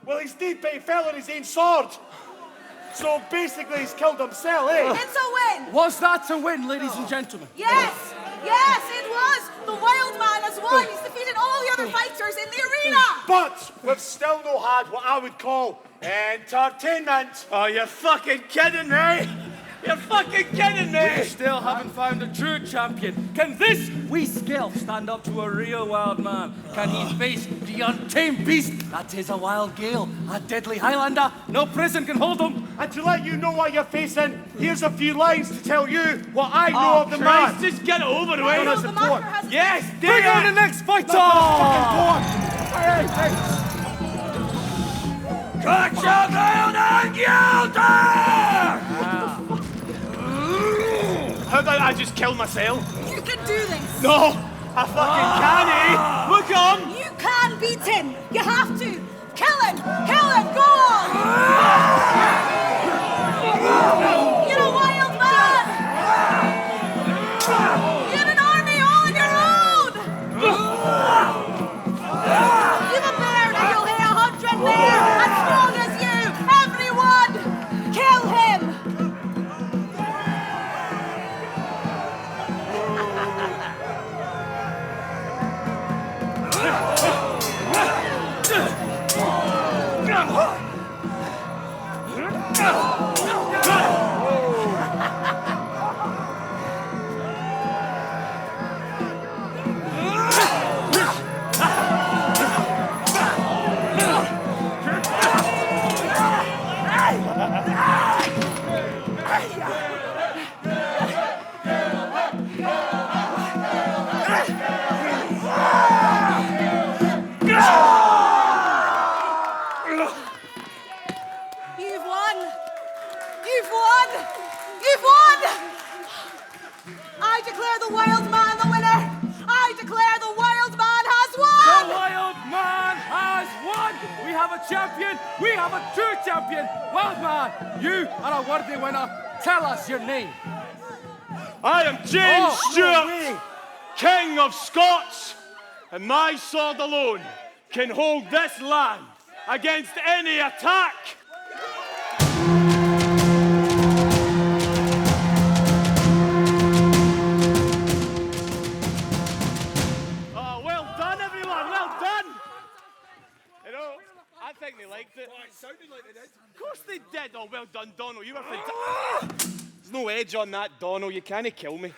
Well, he's dead, but he fell on his own sword. So basically, he's killed himself, eh? It's a win! Was that a win, ladies and gentlemen? Yes! Yes, it was! The wild man has won! He's defeated all the other fighters in the arena! But we've still not had what I would call entertainment. Oh, you're fucking kidding me. You're fucking kidding me. We still haven't found a true champion. Can this wee scalp stand up to a real wild man? Can he face the untamed beast that is a wild gale, a deadly Highlander? No prison can hold him. And to let you know what you're facing, here's a few lines to tell you what I know of the man. Christ, just get it over with. No, The marker has Yes, do Bring on it. the next fighter! Catch your ground and guilty! How about I just kill myself? You can do this! No, I fucking can't, eh? Look on! You can beat him! You have to! Kill him! Kill him! Go on! You're a wild man! You're an army all on your own! You've a bear and you'll hear 100 there! As strong as you! Everyone! Kill him! You've won! You've won! You've won! I declare the wild man the winner! I declare the wild man has The won! Wild Man has won! We have a champion! We have a true champion! Wild Man, you are a worthy winner. Tell us your name. I am James Oh, Stewart, King of Scots, and my sword alone can hold this land against any attack. Oh, well done, everyone, well done. You know, I think they liked it. It sounded like they did. Of course they did. Oh, well done, Donald. You were fantastic. There's no edge on that, Donald. You can't kill me.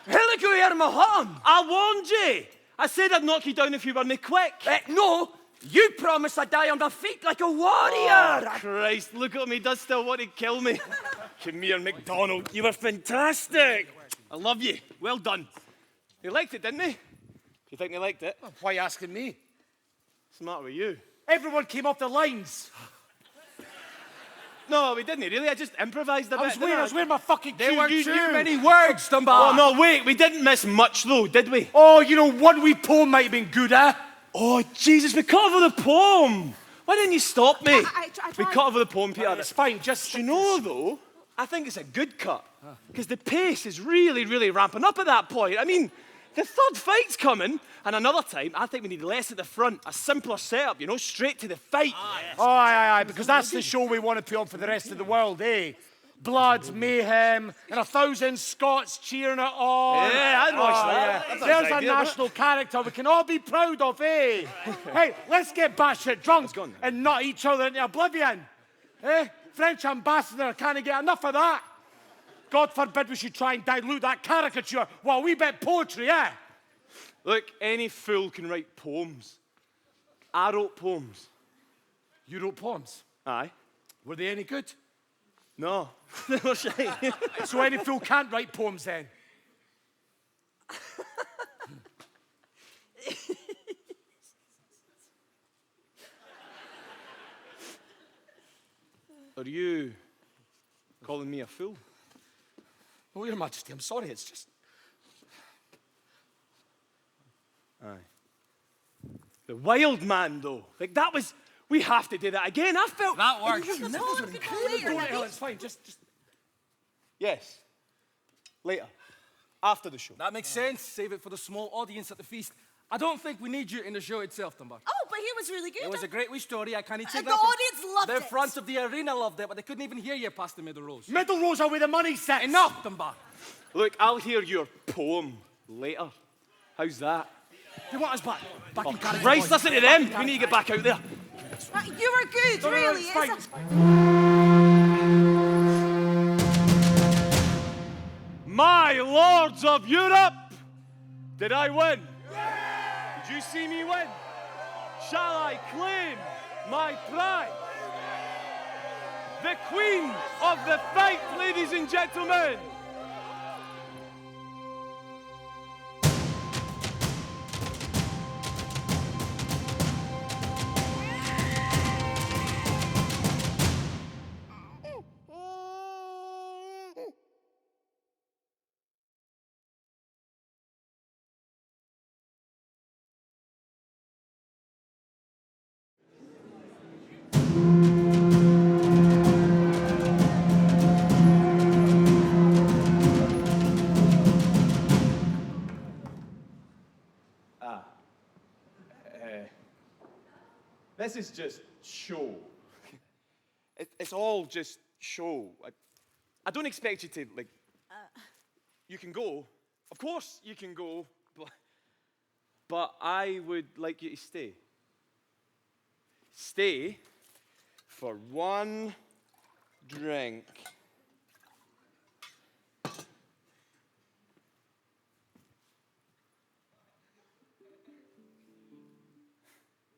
Helico here, Mahan. I warned you. I said I'd knock you down if you weren't quick. No, you promised I'd die on my feet like a warrior. Oh, Christ, look at me. Does still want to kill me. Come here, McDonald. You were fantastic. I love you. Well done. They liked it, didn't they? You think they liked it? Why are you asking me? What's the matter with you? Everyone came off the lines. No, we didn't really. I just improvised a bit. I was wearing my fucking There were cue. too many words, Dunbar. Oh, no, wait. We didn't miss much, though, did we? Oh, you know, one wee poem might have been good, eh? Oh, Jesus, we cut over the poem. Why didn't you stop me? I We tried. cut over the poem, Peter. It's fine, just... Do you know, though, I think it's a good cut. Because the pace is really, really ramping up at that point. I mean, the third fight's coming, and another time, I think we need less at the front, a simpler setup, you know, straight to the fight. Oh, aye, because that's the show we want to put on for the rest of the world, eh? Blood, mayhem, and 1,000 Scots cheering it on. Yeah, I'd watch that. Yeah. That's a There's nice a idea, national character we can all be proud of, eh? Hey, let's get batshit drunk go on. and nut each other into oblivion. Eh? French ambassador can't get enough of that. God forbid we should try and dilute that caricature while we bit poetry, eh? Look, any fool can write poems. I wrote poems. You wrote poems. Aye. Were they any good? No. They were shite. So any fool can't write poems then? Are you calling me a fool? Oh, Your Majesty, I'm sorry, it's just... Aye. The wild man, though. Like, that was... We have to do that again. I felt... That works. Go to hell, it's fine, just... Yes. Later. After the show. That makes sense. Save it for the small audience at the feast. I don't think we need you in the show itself, Dunbar. Oh, but he was really good. It was a great wee story. I can't take the that. from- audience loved The it. front of the arena loved it, but they couldn't even hear you past the middle rows. Middle rows are where the money sits. Enough, Dunbar. Look, I'll hear your poem later. How's that? They want us back. Back in character. Christ, boys. listen to them. We need to get back out there. You were good, No, really. it's fine. It's My lords of Europe, did I win? Did you see me win? Shall I claim my pride? The queen of the fight, ladies and gentlemen. This is just show. It's all just show. I don't expect you to, like, you can go. Of course you can go, but But I would like you to stay. Stay for one drink.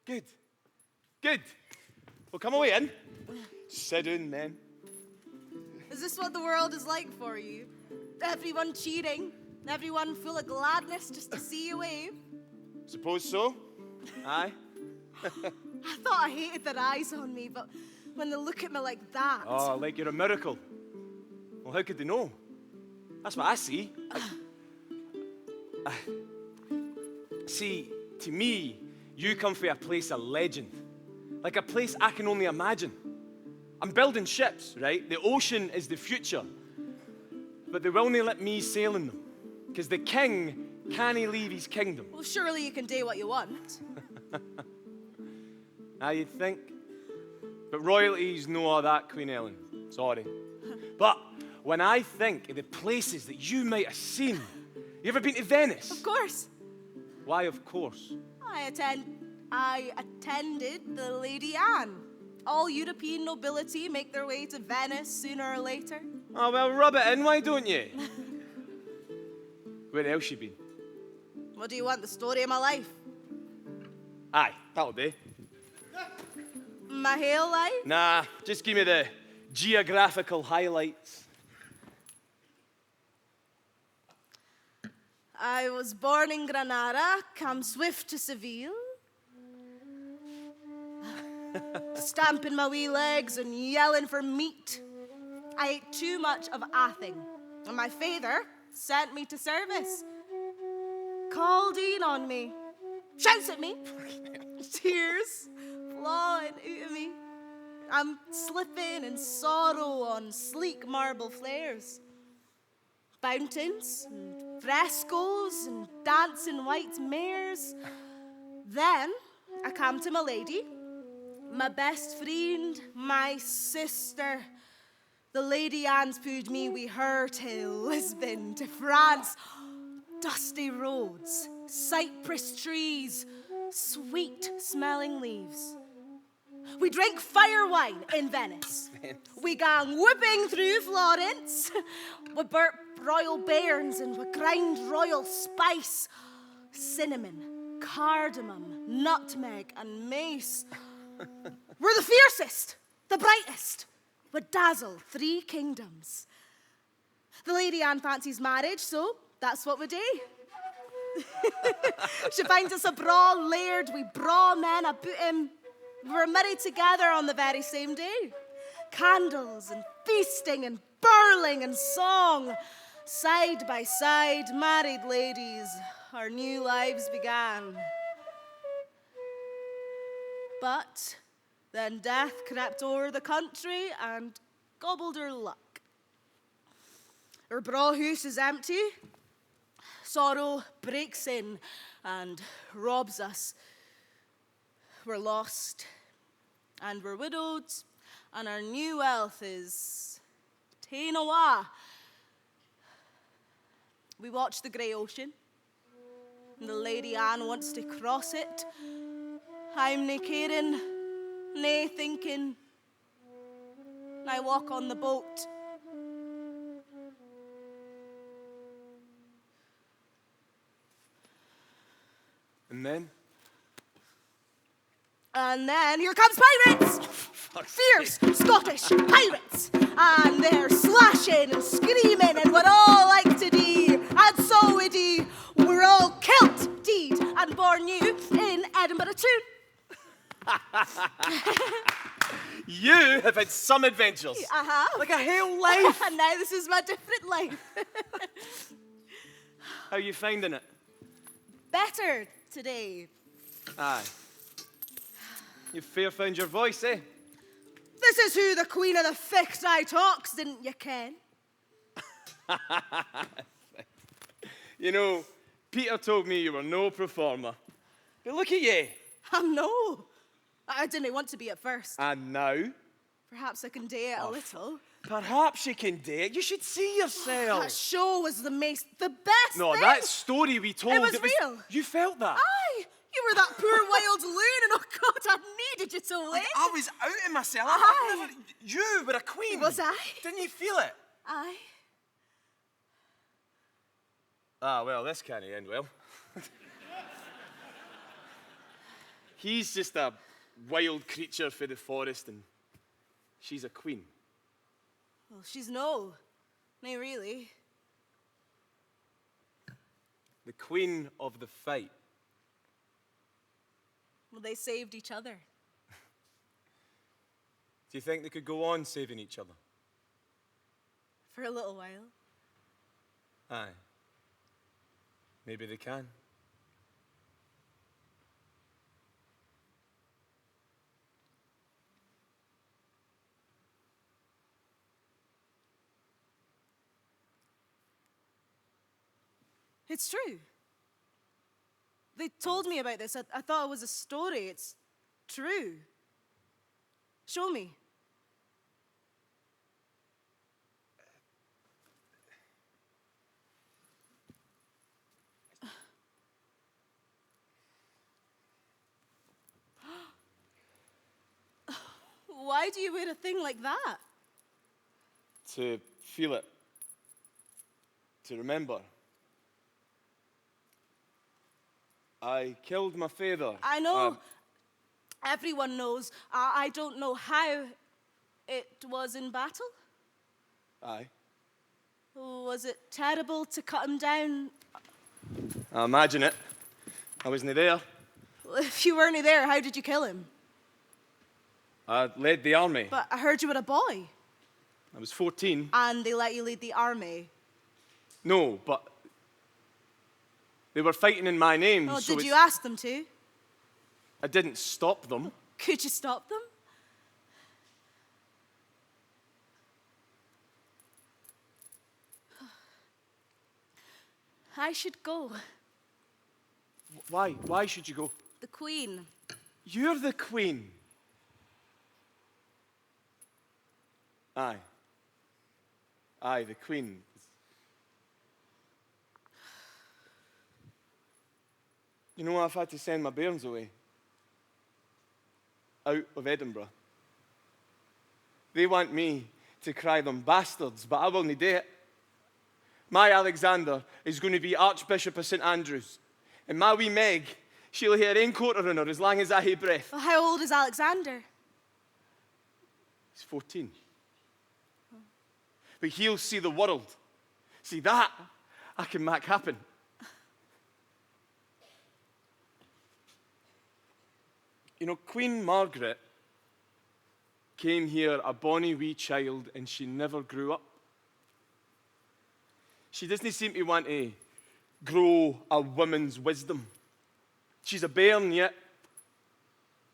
Good. Good. Well, come away in. Sit down, men. Is this what the world is like for you? Everyone cheering, everyone full of gladness just to see you wave? Suppose so. Aye. I thought I hated their eyes on me, but when they look at me like that. Oh, like you're a miracle. Well, how could they know? That's what I see. See, to me, you come from a place of legend. Like a place I can only imagine. I'm building ships, right? The ocean is the future. But they will not let me sail in them. Because the king can't leave his kingdom. Well, surely you can do what you want. You'd think. But royalty's no all that, Queen Ellen. Sorry. But when I think of the places that you might have seen, you ever been to Venice? Of course. Why, of course? I attended the Lady Anne. All European nobility make their way to Venice sooner or later. Oh, well, rub it in, why don't you? Where else you been? What do you want, the story of my life? Aye, that'll do. My whole life? Nah, just give me the geographical highlights. I was born in Granada, come swift to Seville. Stamping my wee legs and yelling for meat. I ate too much of anything, and my father sent me to service. Called in on me, shouts at me, tears flowing out of me. I'm slipping in sorrow on sleek marble flares. Fountains and frescoes and dancing white mares. Then I come to my lady, my best friend, my sister. The Lady Anne's pulled me with her to Lisbon, to France. Dusty roads, cypress trees, sweet smelling leaves. We drink fire wine in Venice. We gang whooping through Florence. We burp royal bairns and we grind royal spice. Cinnamon, cardamom, nutmeg, and mace. We're the fiercest, the brightest. We dazzle 3 kingdoms. The Lady Anne fancies marriage, so that's what we do. She finds us a braw laird, we braw men about him. We were married together on the very same day. Candles and feasting and birling and song. Side by side, married ladies, our new lives began. But then death crept over the country and gobbled her luck. Her braw house is empty. Sorrow breaks in and robs us. We're lost and we're widowed, and our new wealth is ta'en awa. We watch the grey ocean, and the Lady Anne wants to cross it. I'm nae caring, nae thinking. I walk on the boat. And then? And then here comes pirates! Fierce Scottish pirates! And they're slashing and screaming, and we're all like to do, and so we do. We're all kilt, deed, and born new in Edinburgh too. You have had some adventures. I have. Like a whole life. And now this is my different life. How are you finding it? Better today. Aye. You've fair found your voice, eh? This is who the Queen of the Fixed Eye talks, didn't you ken? You know, Peter told me you were no performer. But look at you. No. I didn't want to be at first. And now? Perhaps I can do it a little. Perhaps you can do it. You should see yourself. That show was the best No, thing. that story we told. It was real. You felt that? Aye. You were that poor wild loon, and oh God, I needed you to win. Like, I was out of myself. Aye. You were a queen. Was I? Didn't you feel it? Aye. Ah, well, this can't end well. He's just a wild creature for the forest, and she's a queen. Well, she's no. Nay, really. The queen of the fight. Well, they saved each other. Do you think they could go on saving each other? For a little while. Aye. Maybe they can. It's true. They told me about this. I thought it was a story. It's true. Show me. Why do you wear a thing like that? To feel it. To remember. I killed my father. I know. Everyone knows. I don't know how it was in battle. Aye. Was it terrible to cut him down? I imagine it. I wasn't there. Well, if you weren't there, how did you kill him? I led the army. But I heard you were a boy. I was 14. And they let you lead the army. No, but they were fighting in my name. Oh, so did you ask them to? I didn't stop them. Could you stop them? I should go. Why? Why should you go? The Queen. You're the queen. Aye. Aye, the queen. You know, I've had to send my bairns away. Out of Edinburgh. They want me to cry them bastards, but I will not do it. My Alexander is going to be Archbishop of St. Andrews. And my wee Meg, she'll hear rain quarter on her as long as I have breath. Well, how old is Alexander? He's 14. But he'll see the world. See, that I can make happen. You know, Queen Margaret came here a bonny wee child and she never grew up. She doesn't seem to want to grow a woman's wisdom. She's a bairn yet.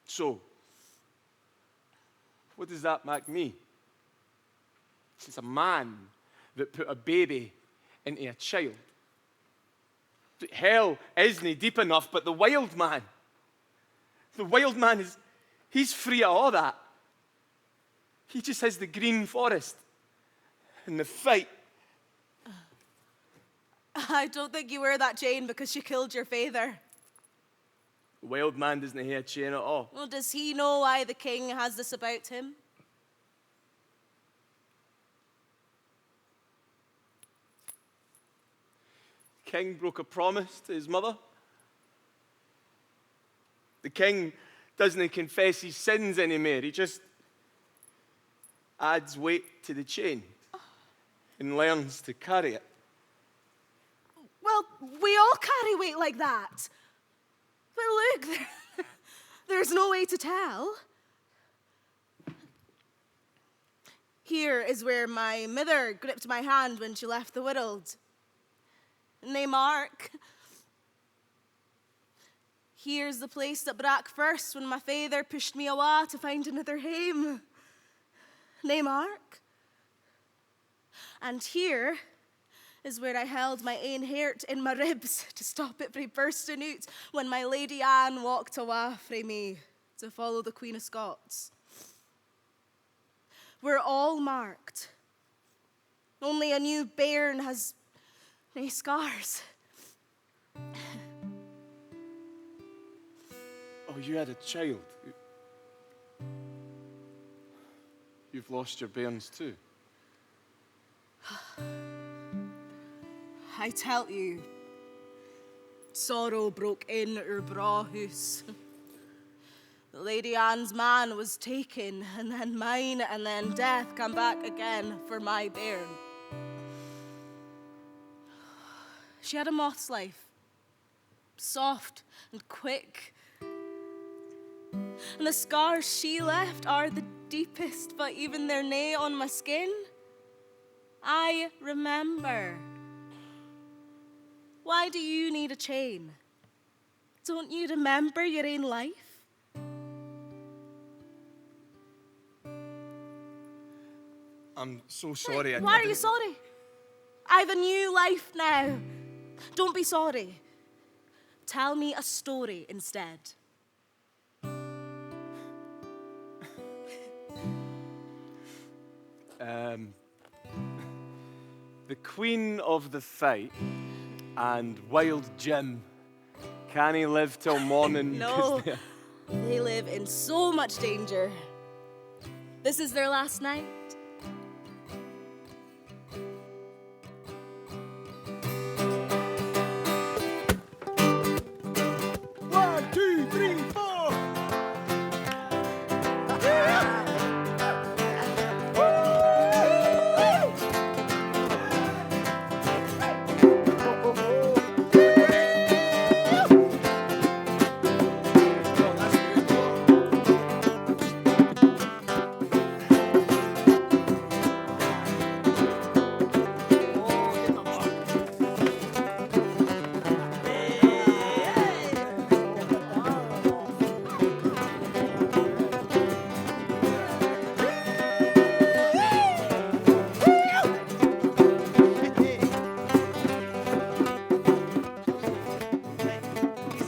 So, what does that make me? She's a man that put a baby into a child. Hell isn't deep enough, but the wild man he's free of all that. He just has the green forest and the fight. I don't think you wear that chain because you killed your father. The wild man doesn't have a chain at all. Well, does he know why the king has this about him? King broke a promise to his mother. The king doesn't confess his sins anymore. He just adds weight to the chain and learns to carry it. Well, we all carry weight like that. But look, there's no way to tell. Here is where my mother gripped my hand when she left the world. Nay, Mark. Here's the place that brak first when my father pushed me awa to find another hame. Nay, Mark. And here is where I held my ain heart in my ribs to stop it frae bursting out when my Lady Anne walked awa frae me to follow the Queen of Scots. We're all marked. Only a new bairn has nae scars. Oh, you had a child. You've lost your bairns too. I tell you, sorrow broke in our bra house. Lady Anne's man was taken, and then mine, and then death come back again for my bairn. She had a moth's life, soft and quick. And the scars she left are the deepest, but even they're nae on my skin. I remember. Why do you need a chain? Don't you remember your own life? I'm so sorry. Why are you sorry? I've a new life now. Don't be sorry. Tell me a story instead. The Queen of the Fight and Wild Jim, can he live till morning? No, they live in so much danger. This is their last night.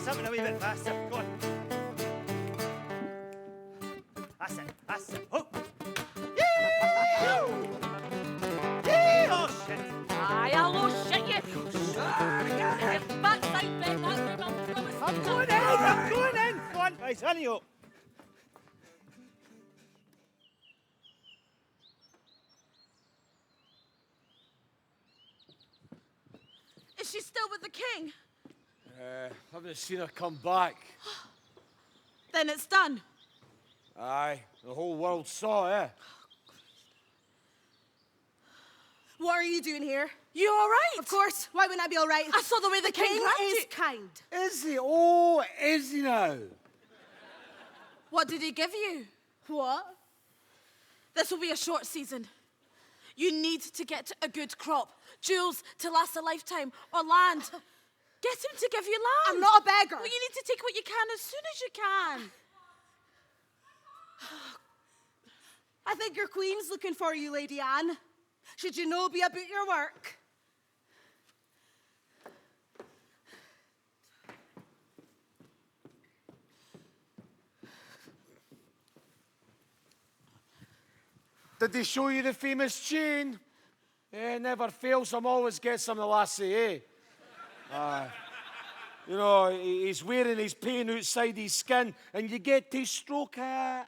Something a wee bit faster. Go on. That's it. That's it. Oh. Oh, shit. Aye, hello, shit you. Get backside bed, that's where my promise. I'm going in. I'm going in. Go on. Right, hurry up. Is she still with the king? Haven't seen her come back. Then it's done. Aye, the whole world saw, eh? What are you doing here? You all right? Of course. Why wouldn't I be all right? I saw the way the king King grabbed is you. kind. Is he? Oh, is he now? What did he give you? What? This will be a short season. You need to get a good crop, jewels to last a lifetime, or land. Get him to give you land. I'm not a beggar. Well, you need to take what you can as soon as you can. I think your queen's looking for you, Lady Anne. Should you know be about your work? Did they show you the famous chain? Never fails, I'm always gets some the lassie, eh? You know, he's wearing his pain outside his skin, and you get to stroke it.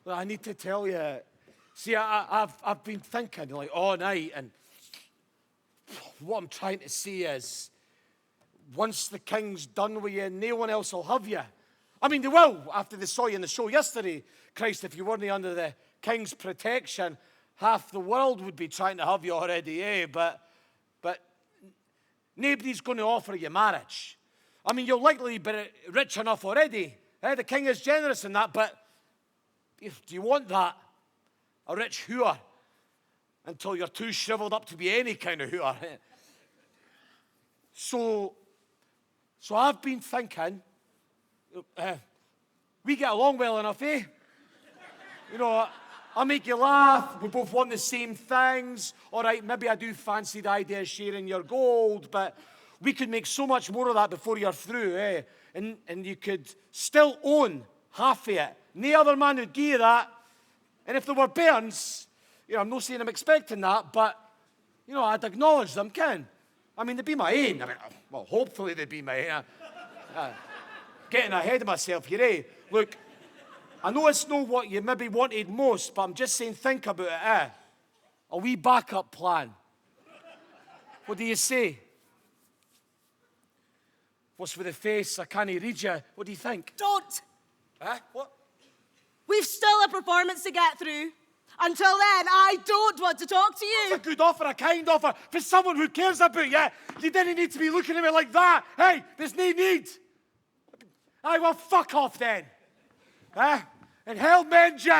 Well, I need to tell you. See, I've been thinking like all night, and what I'm trying to say is, once the king's done with you, no one else will have you. I mean, they will after they saw you in the show yesterday. Christ, if you weren't under the king's protection, half the world would be trying to have you already, eh? But nobody's going to offer you marriage. I mean, you'll likely be rich enough already. Eh? The king is generous in that, but do you want that? A rich whore? Until you're too shriveled up to be any kind of whore. So I've been thinking, we get along well enough, eh? You know, I make you laugh. We both want the same things. All right, maybe I do fancy the idea of sharing your gold, but we could make so much more of that before you're through, eh? And you could still own half of it. No other man would give you that. And if there were bairns, you know, I'm not saying I'm expecting that, but, you know, I'd acknowledge them, Ken. I mean, they'd be my own. I mean, well, hopefully they'd be my own. Getting ahead of myself here, eh? Look, I know it's not what you maybe wanted most, but I'm just saying think about it, eh? A wee backup plan. What do you say? What's with the face? I can't read you. What do you think? Don't. Eh? What? We've still a performance to get through. Until then, I don't want to talk to you. It's a good offer, a kind offer for someone who cares about you. You didn't need to be looking at me like that. Hey, there's no need. Aye, well, fuck off then. Eh? And hell mend you.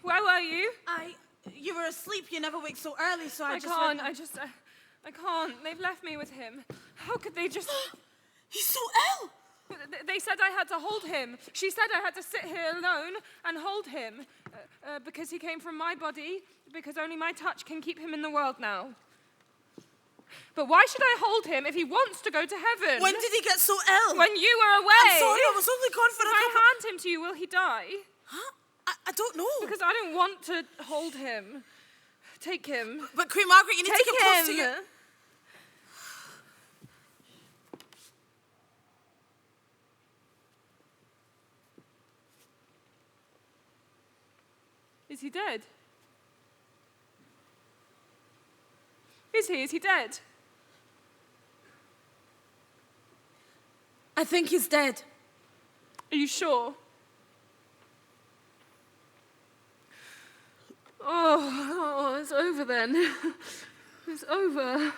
Where were you? You were asleep. You never wake so early, so I just... can't. I can't. They've left me with him. How could they just... He's so ill. They said I had to hold him. She said I had to sit here alone and hold him because he came from my body, because only my touch can keep him in the world now. But why should I hold him if he wants to go to heaven? When did he get so ill? When you were away. I'm sorry, I was only gone for if a couple... I hand him to you, will he die? Huh? I don't know. Because I don't want to hold him. Take him. But Queen Margaret, you need to Take get close to him. your... Is he dead? Is he? Is he dead? I think he's dead. Are you sure? Oh, it's over then. It's over.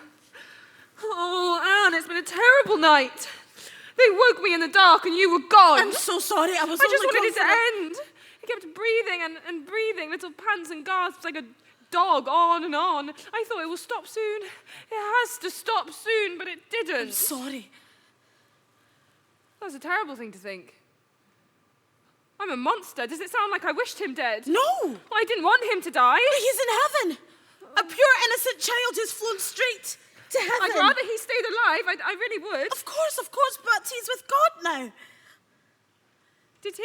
Oh, Anne, it's been a terrible night. They woke me in the dark and you were gone. I'm so sorry. I just wanted it to end. He kept breathing and breathing, little pants and gasps like a dog, on and on. I thought it will stop soon. It has to stop soon, but it didn't. I'm sorry. That's a terrible thing to think. I'm a monster. Does it sound like I wished him dead? No. I didn't want him to die. But he's in heaven. A pure, innocent child who's flown straight to heaven. I'd rather he stayed alive. I really would. Of course, but he's with God now. Did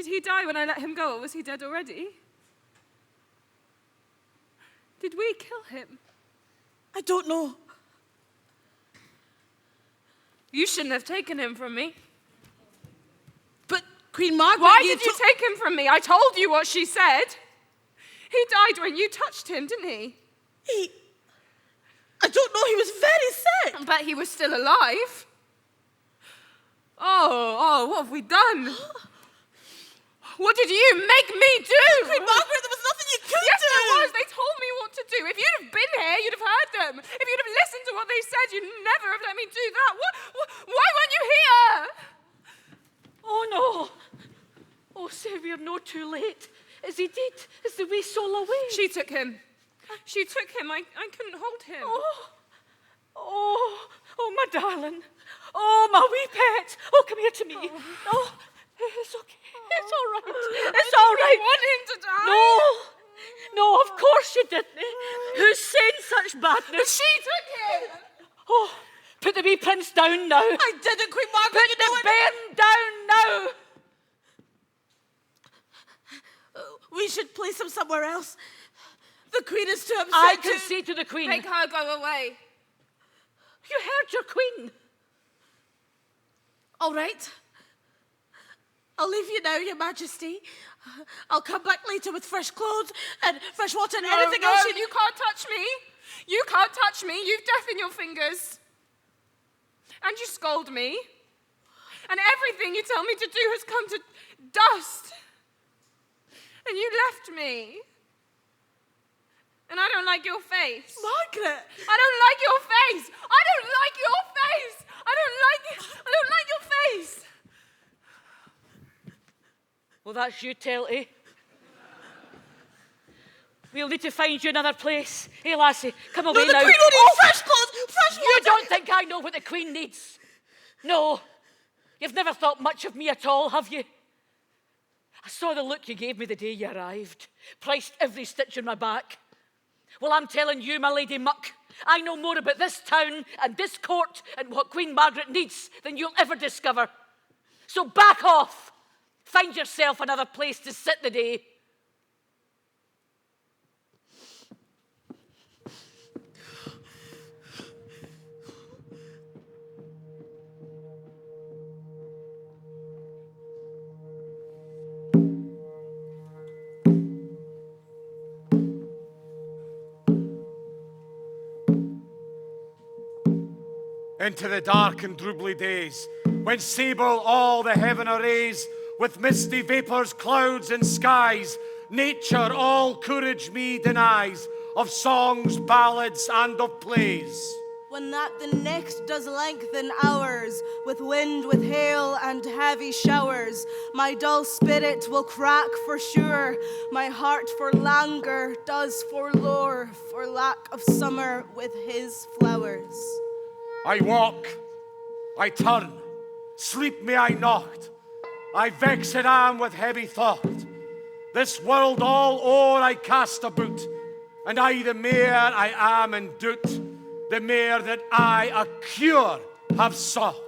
he die when I let him go, or was he dead already? Did we kill him? I don't know. You shouldn't have taken him from me. But Queen Margaret... Why did you take him from me? I told you what she said. He died when you touched him, didn't he? I don't know, he was very sick. But he was still alive. Oh, what have we done? What did you make me do? Queen Margaret, there was nothing you could do. Yes, there was. They told me what to do. If you'd have been here, you'd have heard them. If you'd have listened to what they said, you'd never have let me do that. Why weren't you here? Oh, no. Oh, Saviour, no, too late. Is he dead? Is the wee soul away? She took him. She took him. I couldn't hold him. Oh, my darling. Oh, my wee pet. Oh, come here to me. Oh, it's okay. It's all right. It's all right. I want him to die. No, of course you didn't. Who's saying such badness? She took him. Oh, put the wee prince down now. I didn't, Queen Margaret. Put the bairn down now. We should place him somewhere else. The Queen is too upset. I can say to the Queen. Make her go away. You heard your Queen. All right. I'll leave you now, Your Majesty. I'll come back later with fresh clothes and fresh water and anything else you can't touch me. You can't touch me. You've death in your fingers. And you scold me. And everything you tell me to do has come to dust. And you left me. And I don't like your face. Margaret! I don't like your face. I don't like your face. I don't like your face. Well, that's you, Telty. We'll need to find you another place. Hey, lassie, come away No, the now. Queen will need fresh clothes, fresh water. You don't think I know what the Queen needs? No. You've never thought much of me at all, have you? I saw the look you gave me the day you arrived, priced every stitch in my back. Well, I'm telling you, my Lady Muck, I know more about this town and this court and what Queen Margaret needs than you'll ever discover. So back off. Find yourself another place to sit the day. Into the dark and droobly days, when sable all the heaven arrays, with misty vapours, clouds, and skies, nature all courage me denies, of songs, ballads, and of plays. When that the next does lengthen hours, with wind, with hail, and heavy showers, my dull spirit will crack for sure. My heart for languor does forlore, for lack of summer with his flowers. I walk, I turn, sleep me I knocked, I vexed am with heavy thought. This world all o'er I cast about, and I the mair I am in doot, the mair that I a cure have sought.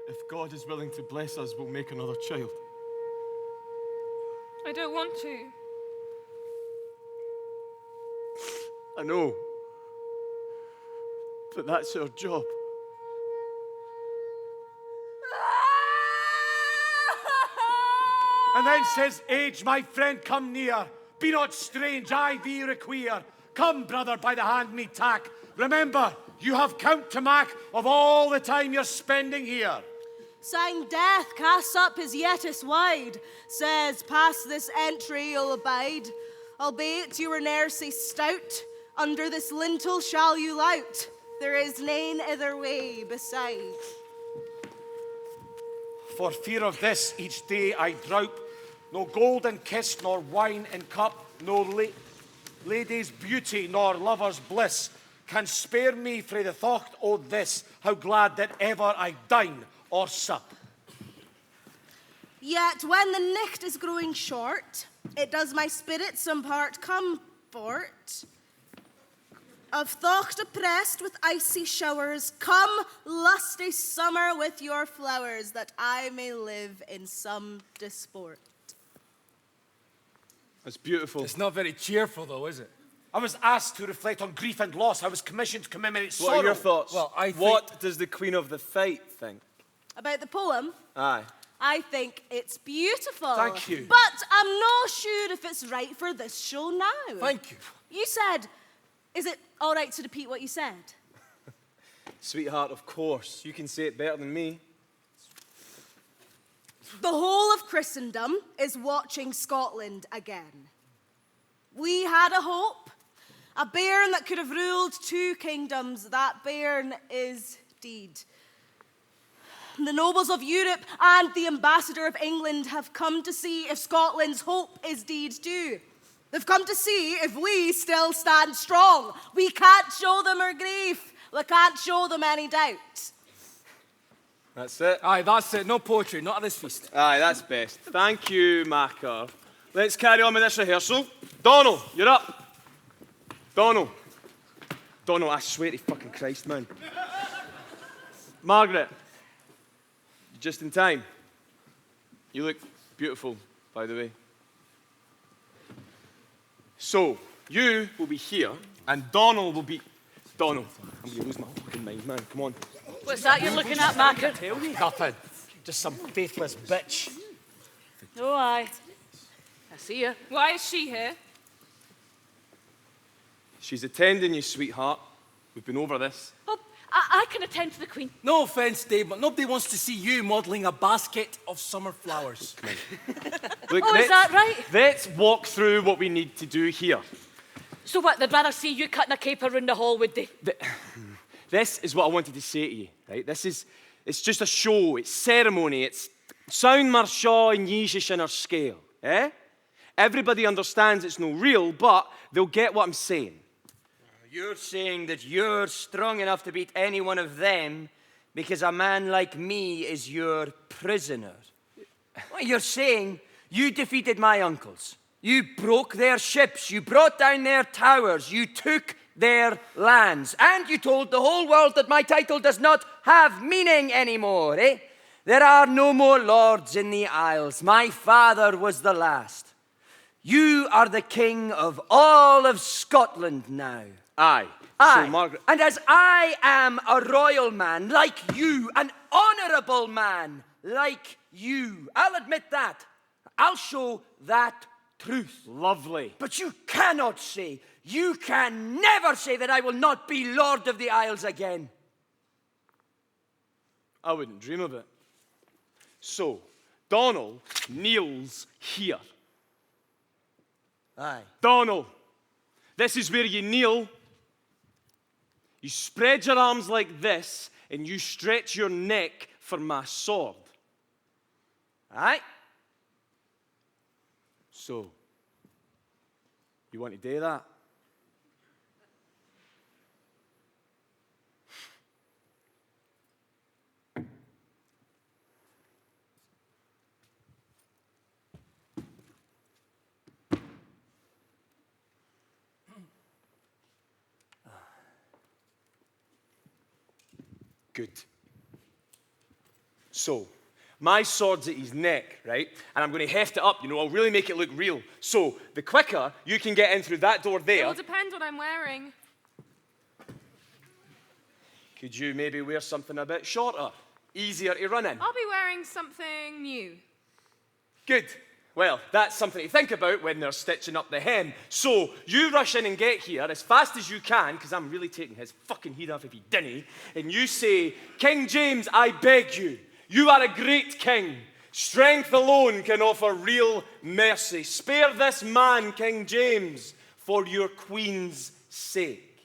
If God is willing to bless us, we'll make another child. I don't want to. I know. But that's our job. And then says age, my friend, come near. Be not strange, I thee require. Come, brother, by the hand me tack. Remember, you have count to mak of all the time you're spending here. Sang death casts up his yetis wide, says past this entry you'll abide. Albeit you were ne'er sae stout, under this lintel shall you lout. There is nane other way beside. For fear of this, each day I droup. No golden kiss, nor wine in cup, no lady's beauty, nor lover's bliss can spare me frae the thought o' this, how glad that ever I dine or sup. Yet when the nicht is growing short, it does my spirit some part comfort. Of thought oppressed with icy showers, come, lusty summer, with your flowers, that I may live in some disport. That's beautiful. It's not very cheerful, though, is it? I was asked to reflect on grief and loss. I was commissioned to commemorate sorrow. What are your thoughts? Well, I think- What does the Queen of the Fight think? About the poem, Aye. I think it's beautiful. Thank you. But I'm not sure if it's right for this show now. Thank you. You said, is it all right to repeat what you said? Sweetheart, of course. You can say it better than me. The whole of Christendom is watching Scotland again. We had a hope, a bairn that could have ruled two kingdoms. That bairn is deed. The nobles of Europe and the ambassador of England have come to see if Scotland's hope is deed too. They've come to see if we still stand strong. We can't show them our grief. We can't show them any doubt. That's it. Aye, that's it. No poetry, not at this feast. Aye, that's best. Thank you, Macker. Let's carry on with this rehearsal. Donald, you're up. Donald, I swear to fucking Christ, man. Margaret, you're just in time. You look beautiful, by the way. So, you will be here, and Donald will be... Donald, I'm going to lose my fucking mind, man. Come on. What's that you're looking at, Macker? Nothing. Just some faithless bitch. Oh, aye. I see you. Why is she here? She's attending you, sweetheart. We've been over this. Oh, I I can attend to the Queen. No offence, Dave, but nobody wants to see you modelling a basket of summer flowers. Look, Oh, is that right? Let's walk through what we need to do here. So what, they'd rather see you cutting a caper round the hall, would they? This is what I wanted to say to you, right? It's just a show, it's ceremony, it's sound mar seo and níos in our scale, eh? Everybody understands it's no real, but they'll get what I'm saying. You're saying that you're strong enough to beat any one of them because a man like me is your prisoner. Well, you're saying you defeated my uncles. You broke their ships. You brought down their towers. You took their lands. And you told the whole world that my title does not have meaning anymore, eh? There are no more lords in the Isles. My father was the last. You are the king of all of Scotland now. Aye. Aye. So, Margaret. And as I am a royal man like you, an honourable man like you, I'll admit that. I'll show that truth. Lovely. But you cannot say, you can never say that I will not be Lord of the Isles again. I wouldn't dream of it. So, Donald kneels here. Aye. Donald, this is where you kneel. You spread your arms like this, and you stretch your neck for my sword. Aye. So, you want to do that? Good. So, my sword's at his neck, right? And I'm going to heft it up, I'll really make it look real. So, the quicker you can get in through that door It there, will depend what I'm wearing. could you maybe wear something a bit shorter, easier to run in? I'll be wearing something new. Good. Well, that's something to think about when they're stitching up the hem. So, you rush in and get here as fast as you can, because I'm really taking his fucking head off if he didn't, and you say, King James, I beg you, you are a great king. Strength alone can offer real mercy. Spare this man, King James, for your queen's sake.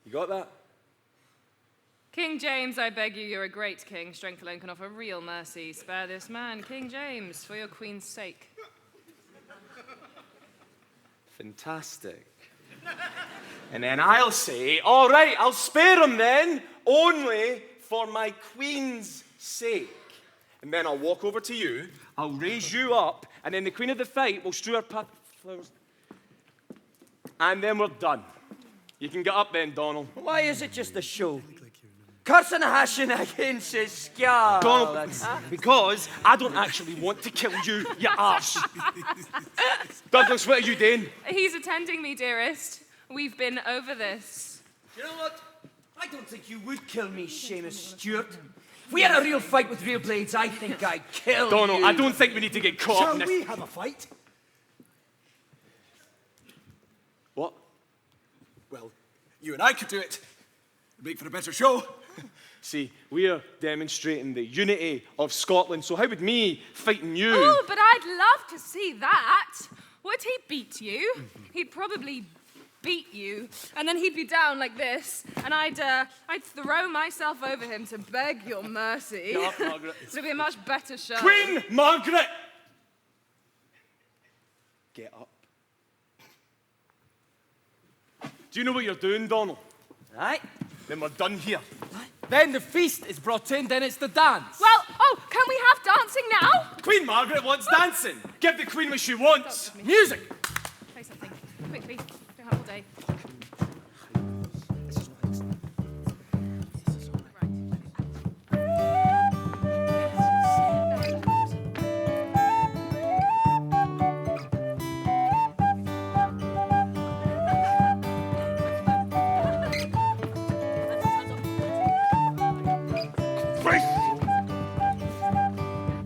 You got that? King James, I beg you, you're a great king. Strength alone can offer real mercy. Spare this man, King James, for your queen's sake. Fantastic. And then I'll say, all right, I'll spare him then, only for my queen's sake. And then I'll walk over to you, I'll raise you up, and then the queen of the fight will strew her path flowers. And then we're done. You can get up then, Donald. Why is it just a show? Cursing a hashing against his skull. Donald, because I don't actually want to kill you, you arse. Douglas, what are you doing? He's attending me, dearest. We've been over this. You know what? I don't think you would kill me, Seamus Stewart. If we had a real fight with real blades, I think I'd kill Donald, you. I don't think we need to get caught up in Shall this. we have a fight? What? Well, you and I could do it. Make for a better show. See, we're demonstrating the unity of Scotland, so how would me fighting you? Oh, but I'd love to see that. Would he beat you? He'd probably beat you, and then he'd be down like this, and I'd throw myself over him to beg your mercy. Get up, Margaret. It'd be a much better show. Queen Margaret! Get up. Do you know what you're doing, Donald? Aye. Then we're done here. Then the feast is brought in, then it's the dance. Well, oh, can we have dancing now? Queen Margaret wants dancing. Give the queen what she wants. Music! Play something. Quickly. Don't have all day.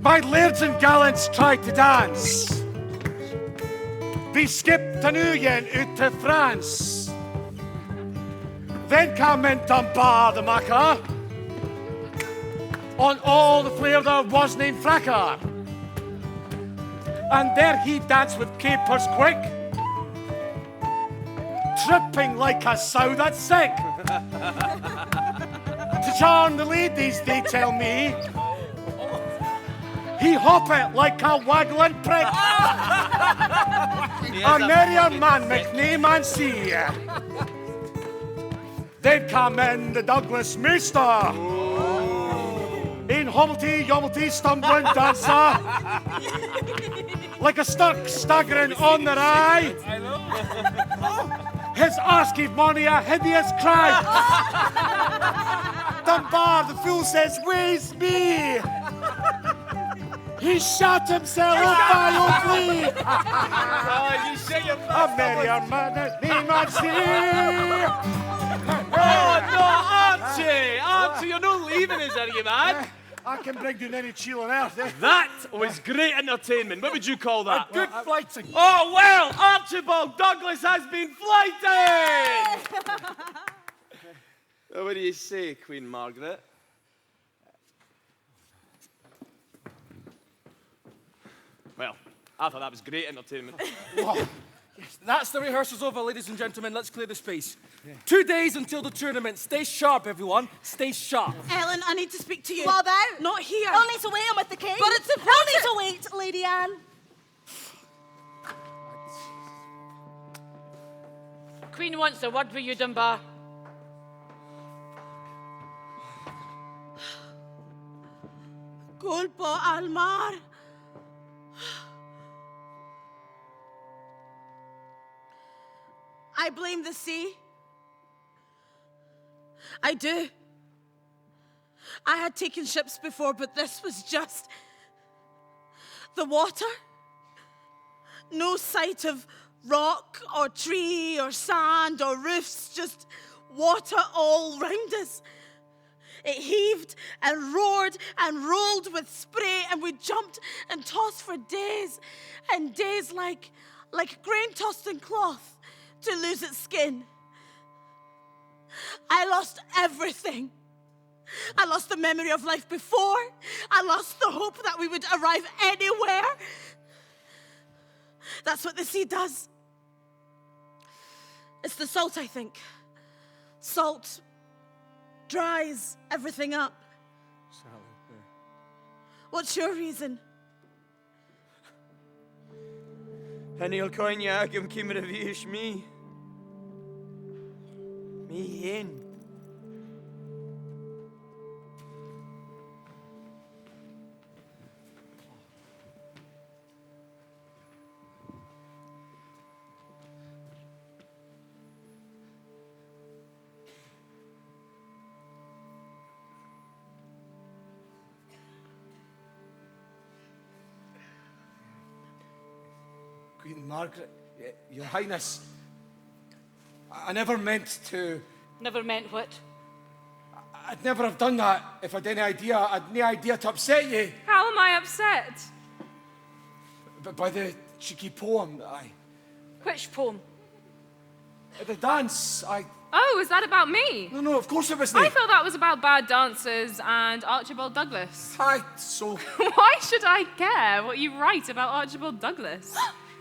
My lairds and gallants tried to dance. Vi skipped nu igen ut till France. Then came in Dunbar the Macker. On all the flair there was named Fracker. And there he danced with capers quick, tripping like a sow that's sick. To charm the ladies, they tell me, he hop it like a waggling prick. A merrier man, McName and see. Then come in the Douglas Maester. In homilty, stumbling dancer. Like a stuck staggering on the eye. His arse gave money a hideous cry. Dunbar, the fool says, where's me? He shot himself violently. You say you're A merrier man, name and see. Oh, no, Archie! Archie, you're not leaving us, are you, man? I can bring down any chill on earth, eh? That was great entertainment. What would you call that? Good flighting. Oh, well, Archibald Douglas has been flighted! What do you say, Queen Margaret? Well, I thought that was great entertainment. That's the rehearsals over, ladies and gentlemen. Let's clear the space. 2 days until the tournament. Stay sharp, everyone. Stay sharp. Ellen, I need to speak to you. What about? Not here. I'll need to wait. I'm with the king. But it's I'll important. need to wait, Lady Anne. Queen wants a word with you, Dunbar. Culpa al mar. I blame the sea. I do. I had taken ships before, but this was just the water. No sight of rock or tree or sand or roofs, just water all round us. It heaved and roared and rolled with spray, and we jumped and tossed for days and days like grain tossed in cloth to lose its skin. I lost everything. I lost the memory of life before. I lost the hope that we would arrive anywhere. That's what the sea does. It's the salt, I think. Salt dries everything up. What's your reason? Hynny'll coinja agam cymra fi ys mi. Mi hyn. Queen Margaret, Your Highness, I never meant to. Never meant what? I'd never have done that if I'd any idea. I'd no idea to upset you. How am I upset? But by the cheeky poem that Which poem? at the dance, Oh, is that about me? No, of course it was I not. thought that was about bad dancers and Archibald Douglas. So Why should I care what you write about Archibald Douglas?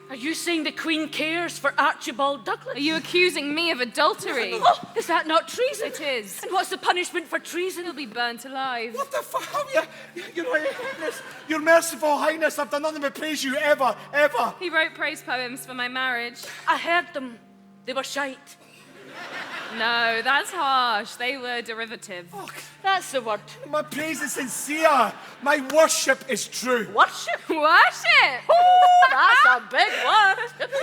Are you saying the Queen cares for Archibald Douglas? Are you accusing me of adultery? Oh, is that not treason? It is. And what's the punishment for treason? He'll be burnt alive. what the fuck have you? Your Highness, Your Merciful Highness, I've done nothing but praise you ever. He wrote praise poems for my marriage. I heard them. They were shite. No, that's harsh. They were derivative. That's the word. My praise is sincere. My worship is true. Worship? Worship! Oh, that's a big word.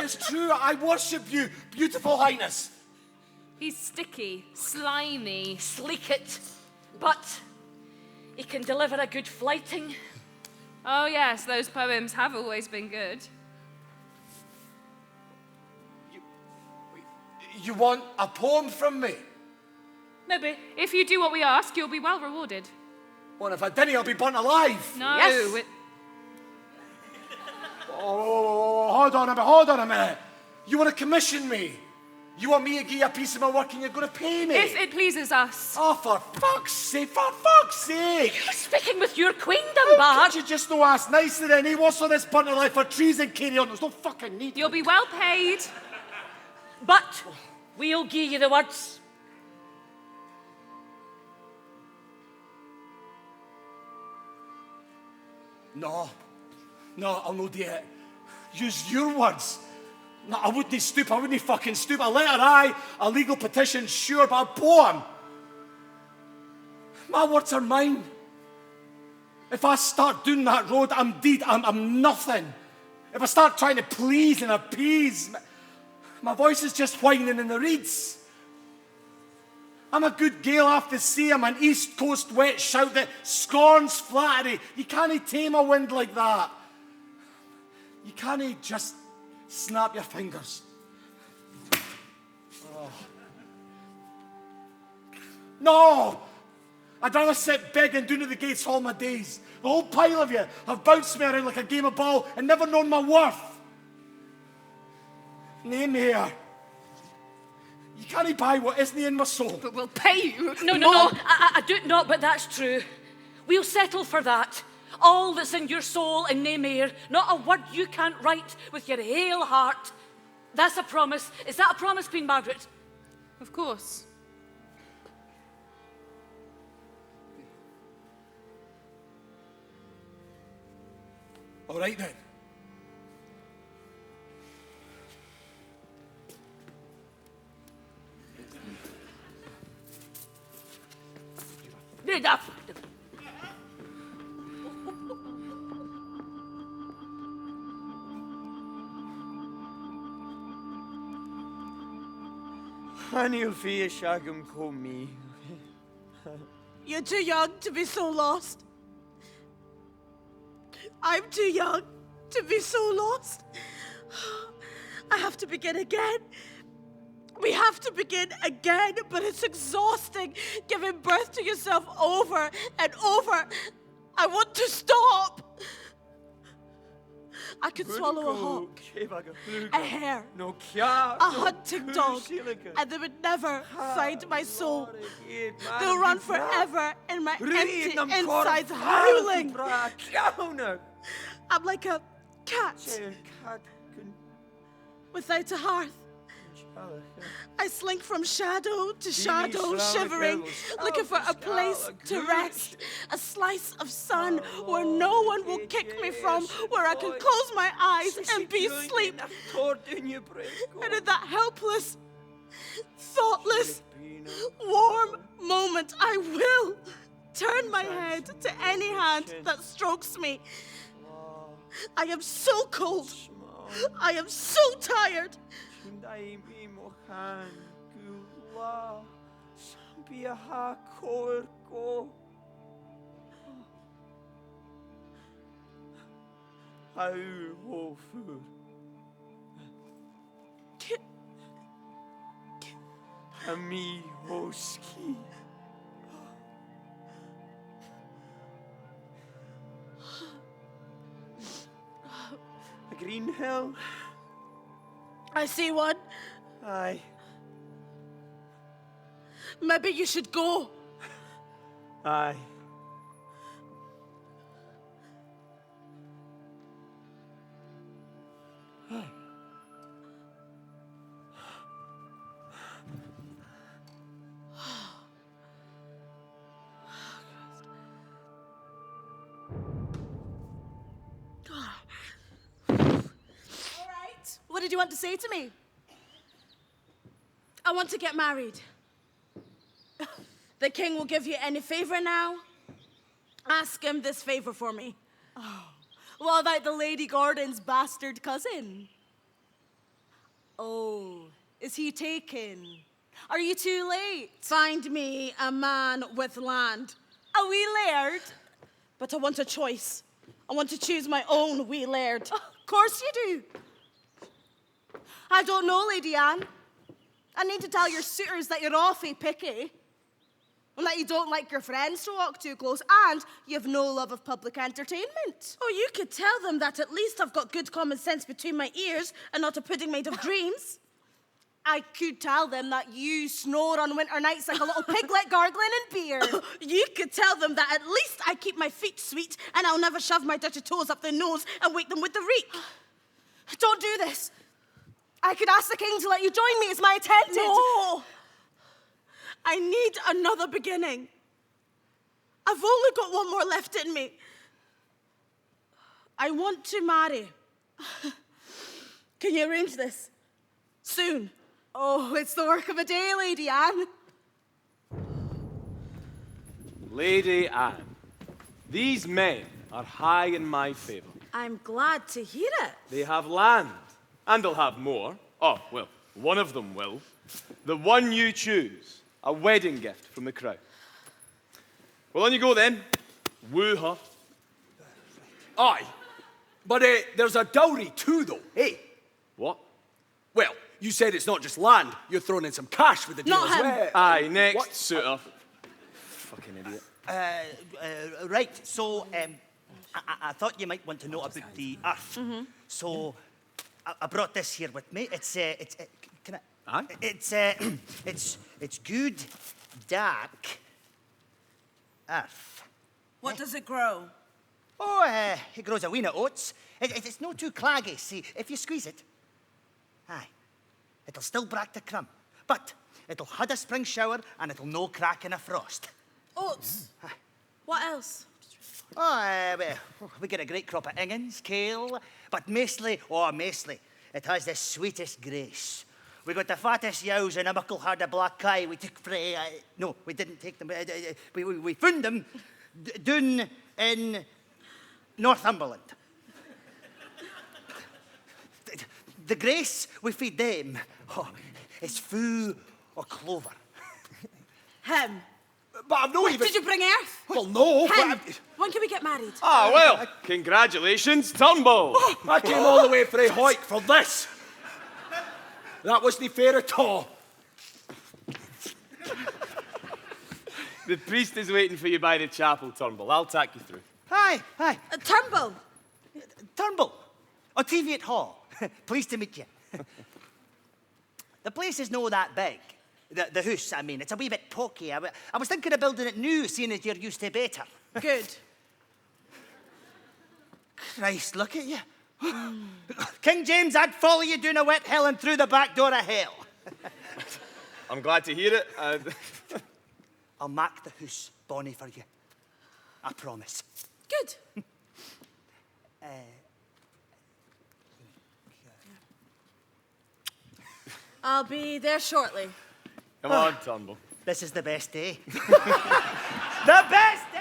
It's true. I worship you, beautiful Highness. He's sticky, slimy. Sleek it. But he can deliver a good flighting. Oh yes, those poems have always been good. You want a poem from me? Maybe. If you do what we ask, you'll be well rewarded. Well, if I didn't, I'll be burnt alive. No, Yes. Oh, hold on a minute. You want to commission me? You want me to give you a piece of my work and you're going to pay me? If it pleases us. Oh, for fuck's sake, for fuck's sake! You're speaking with your queen, Dunbar. Can't you just no ask nicely then? He wants all this burnt of life for trees and carry on. There's no fucking need. You'll be well paid. But we'll give you the words. No, I'll no do it. Use your words. No, I wouldn't stoop, I wouldn't fucking stoop. A letter aye, a legal petition, sure, but a poem. My words are mine. If I start doing that road, I'm deed, I'm nothing. If I start trying to please and appease, my voice is just whining in the reeds. I'm a good gale off the sea. I'm an East Coast wet shout that scorns flattery. You can't tame a wind like that. You can't just snap your fingers. Oh. No! I'd rather sit begging down at the gates all my days. The whole pile of you have bounced me around like a game of ball and never known my worth. Name here. You can't buy what isn't in my soul. But we'll pay you. No. I do not, but that's true. We'll settle for that. All that's in your soul and nae mair. Not a word you can't write with your hale heart. That's a promise. Is that a promise, Queen Margaret? Of course. All right then. Enough. Anil fi shagam komi. You're too young to be so lost. I'm too young to be so lost. I have to begin again. We have to begin again, but it's exhausting giving birth to yourself over and over. I want to stop. I could swallow a hawk, a hare, a hunting dog, and they would never find my soul. They'll run forever in my empty insides howling. I'm like a cat without a hearth. I slink from shadow to shadow, shivering, looking for a place to rest, a slice of sun where no one will kick me from, where I can close my eyes and be asleep. And in that helpless, thoughtless, warm moment, I will turn my head to any hand that strokes me. I am so cold. I am so tired. Ami hoski. A green hill. I see one. Aye. Maybe you should go. Aye. What did you want to say to me? I want to get married. The king will give you any favor now. Ask him this favor for me. Oh, what about the Lady Gordon's bastard cousin? Oh, is he taken? Are you too late? Find me a man with land. A wee laird? But I want a choice. I want to choose my own wee laird. Oh, of course you do. I don't know, Lady Anne. I need to tell your suitors that you're awfully picky. And that you don't like your friends to walk too close. And you have no love of public entertainment. Oh, you could tell them that at least I've got good common sense between my ears and not a pudding made of dreams. I could tell them that you snore on winter nights like a little piglet gargling in beer. You could tell them that at least I keep my feet sweet and I'll never shove my dirty toes up their nose and wake them with the reek. Don't do this. I could ask the king to let you join me as my attendant. No! I need another beginning. I've only got one more left in me. I want to marry. Can you arrange this? Soon. Oh, it's the work of a day, Lady Anne. Lady Anne, these men are high in my favour. I'm glad to hear it. They have land, and they'll have more. Oh, well, one of them will. The one you choose, a wedding gift from the crown. Well, on you go then. Woo her. Aye. But there's a dowry too, though. Hey. What? Well, you said it's not just land. You're throwing in some cash with the deal Not as him. well. Aye, next What? suitor. Fucking idiot. Right, so I thought you might want to know about the earth. So I brought this here with me. It's can I? Aye. It's good, dark earth. What does it grow? Oh, it grows a ween of oats. It's not too claggy. See, if you squeeze it, aye, it'll still brack the crumb, but it'll had a spring shower and it'll no crack in a frost. Oats. What else? Oh, we get a great crop of ingans, kale, but mostly, it has the sweetest grace. We got the fattest yows and a muckle hard of black kye we took frae. No, we didn't take them. We found them down in Northumberland. The grace we feed them is full of clover. Him. But I've no even... Did you bring Earth? Well, no. Him. But When can we get married? Ah, well, congratulations, Turnbull. I came all the way from Hoyt for this. That wasn't fair at all. The priest is waiting for you by the chapel, Turnbull. I'll take you through. Aye. Turnbull. Turnbull, Oteviate Hall. Pleased to meet you. The place is no that big. The house, I mean, it's a wee bit pokey. I was thinking of building it new, seeing as you're used to better. Good. Christ, look at you. King James, I'd follow you down a wet hill and through the back door of hell. I'm glad to hear it. I'll mark the house bonny for you. I promise. Good. I'll be there shortly. Come on, Turnbull. This is the best day. The best day!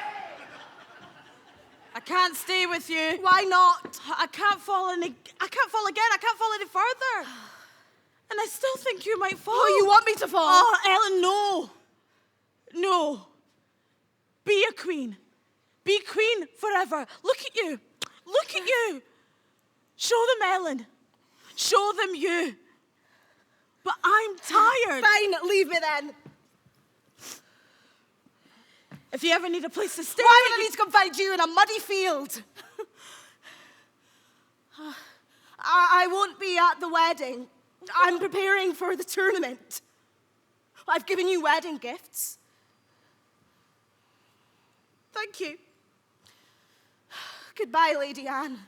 I can't stay with you. Why not? I can't fall again. I can't fall any further. And I still think you might fall. Oh, you want me to fall? Oh, Ellen, no. No. Be a queen. Be queen forever. Look at you. Look at you. Show them Ellen. Show them you. But I'm tired. Fine, leave me then. If you ever need a place to stay... Why would I need to come find you in a muddy field? I won't be at the wedding. I'm preparing for the tournament. I've given you wedding gifts. Thank you. Goodbye, Lady Anne.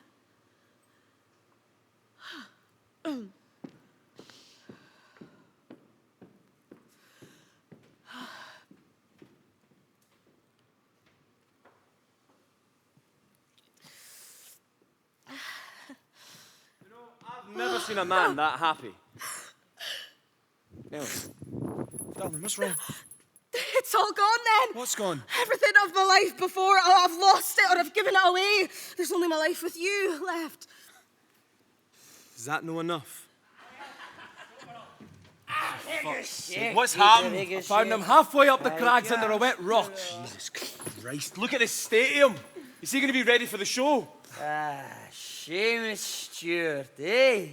I've never seen a man that happy. Ellen, darling, what's wrong? It's all gone then. What's gone? Everything of my life before, I've lost it or I've given it away. There's only my life with you left. Is that no enough? What's happened? I found them halfway up the crags under a wet rock. Jesus Christ, look at the stadium. Is he going to be ready for the show? Seamus Stewart, eh?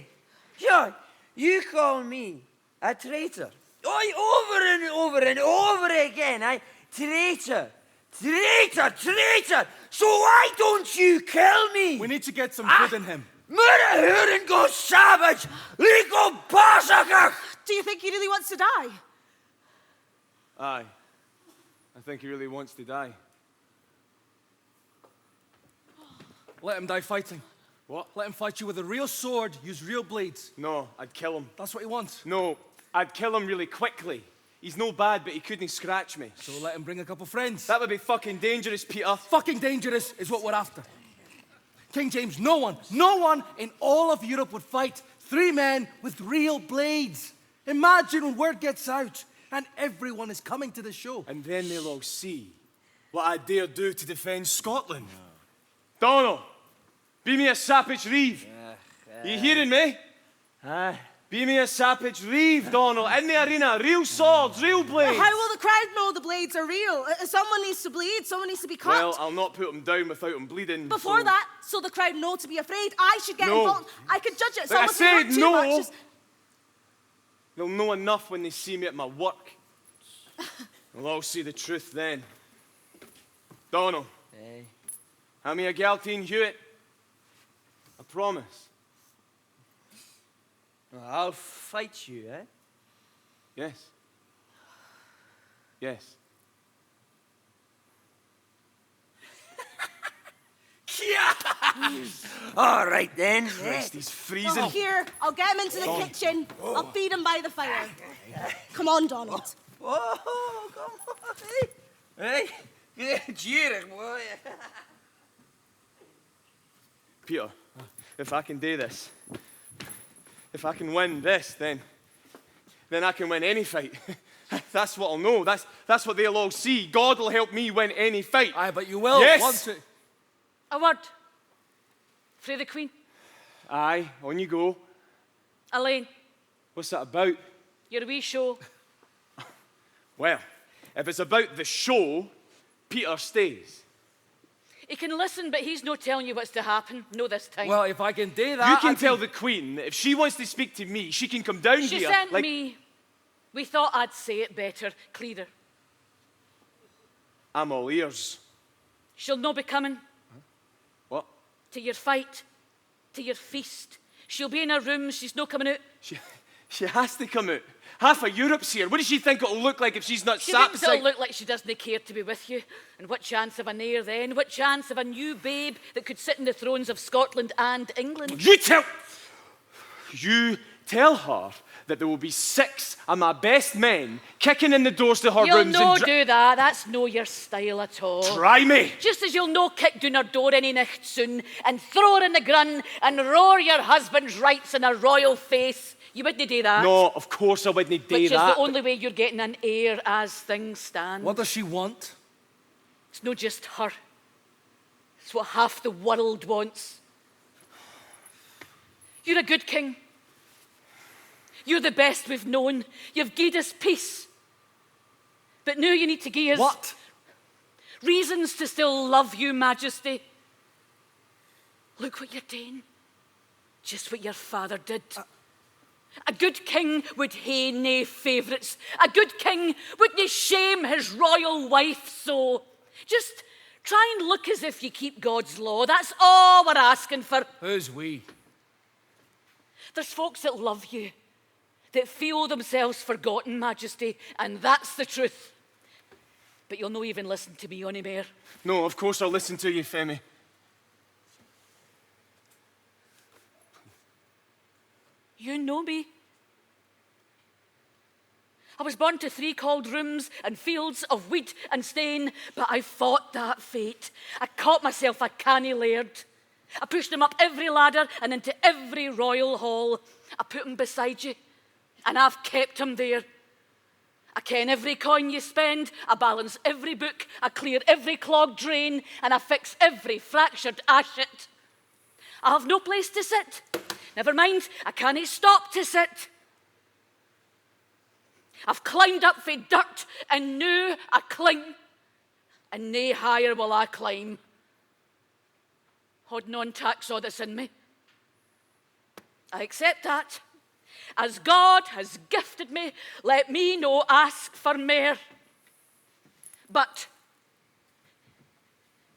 Sure, you call me a traitor. Over and over and over again, traitor, traitor, traitor. So why don't you kill me? We need to get some food in him. Murder and go savage. Lico Basaka. Do you think he really wants to die? Aye. I think he really wants to die. Let him die fighting. What? Let him fight you with a real sword, use real blades. No, I'd kill him. That's what he wants. No, I'd kill him really quickly. He's no bad, but he couldn't scratch me. So let him bring a couple friends. That would be fucking dangerous, Peter. Fucking dangerous is what we're after. King James, no one in all of Europe would fight 3 men with real blades. Imagine when word gets out and everyone is coming to the show. And then they'll all see what I dare do to defend Scotland. Donald, be me a Sappage Reeve. You hearing me? Aye. Be me a Sappage Reeve, Donald. In the arena, real swords, real blades. How will the crowd know the blades are real? Someone needs to bleed, someone needs to be cut. Well, I'll not put him down without him bleeding. Before so- that, so the crowd know to be afraid, I should get No. involved. I could judge it. Like I Someone said, hurt too no. much. They'll know enough when they see me at my work. They'll all see the truth then. Donald, Aye. hand me a Galtine Hewitt. I promise. I'll fight you, eh? Yes. Yes. All right then. Christ, he's freezing. Oh, here, I'll get him into the kitchen. I'll feed him by the fire. Come on, Donald. Oh, come on. Hey, gierig, boy. Peter, if I can do this, if I can win this, then I can win any fight. That's what I'll know. That's what they'll all see. God will help me win any fight. Aye, but you will. Yes. Once it... A word. Frae the Queen. Aye, on you go. Elaine, What's that about? your wee show. Well, if it's about the show, Peter stays. He can listen, but he's no telling you what's to happen. No this time. Well, if I can do that... You can I'd tell be- the Queen that if she wants to speak to me, she can come down she here. sent like... me. We thought I'd say it better, clearer. I'm all ears. She'll no be coming What? to your fight, to your feast. She'll be in her room. She's no coming out. She has to come out. Half of Europe's here. What does she think it'll look like if she's not She sat thinks it'll beside... look like she doesn't care to be with you. And what chance of an heir then? What chance of a new babe that could sit in the thrones of Scotland and England? You tell her that there will be 6 of my best men kicking in the doors to her You'll rooms no and... do that. That's no your style at all. Try me. Just as you'll no kick down her door any night soon and throw her in the grun and roar your husband's rights in her royal face. You wouldn't do that. No, of course I wouldn't do Which is that. the only way you're getting an heir as things stand. What does she want? It's not just her. It's what half the world wants. You're a good king. You're the best we've known. You've given us peace. But now you need to give us... What? Reasons to still love you, Majesty. Look what you're doing. Just what your father did. A good king would hae nae favourites. A good king wouldn't shame his royal wife so. Just try and look as if you keep God's law. That's all we're asking for. Who's we? There's folks that love you, that feel themselves forgotten, Majesty, and that's the truth. But you'll no even listen to me onymore. No, of course I'll listen to you, Femi. You know me. I was born to 3 called rooms and fields of wheat and stain, but I fought that fate. I caught myself a canny laird. I pushed him up every ladder and into every royal hall. I put him beside you, and I've kept him there. I ken every coin you spend, I balance every book, I clear every clogged drain, and I fix every fractured ashet. I have no place to sit. Never mind, I can't stop to sit. I've climbed up fae dirt, and now I cling, and nae higher will I climb. Holding on tax all that's in me. I accept that. As God has gifted me, let me no ask for mair. But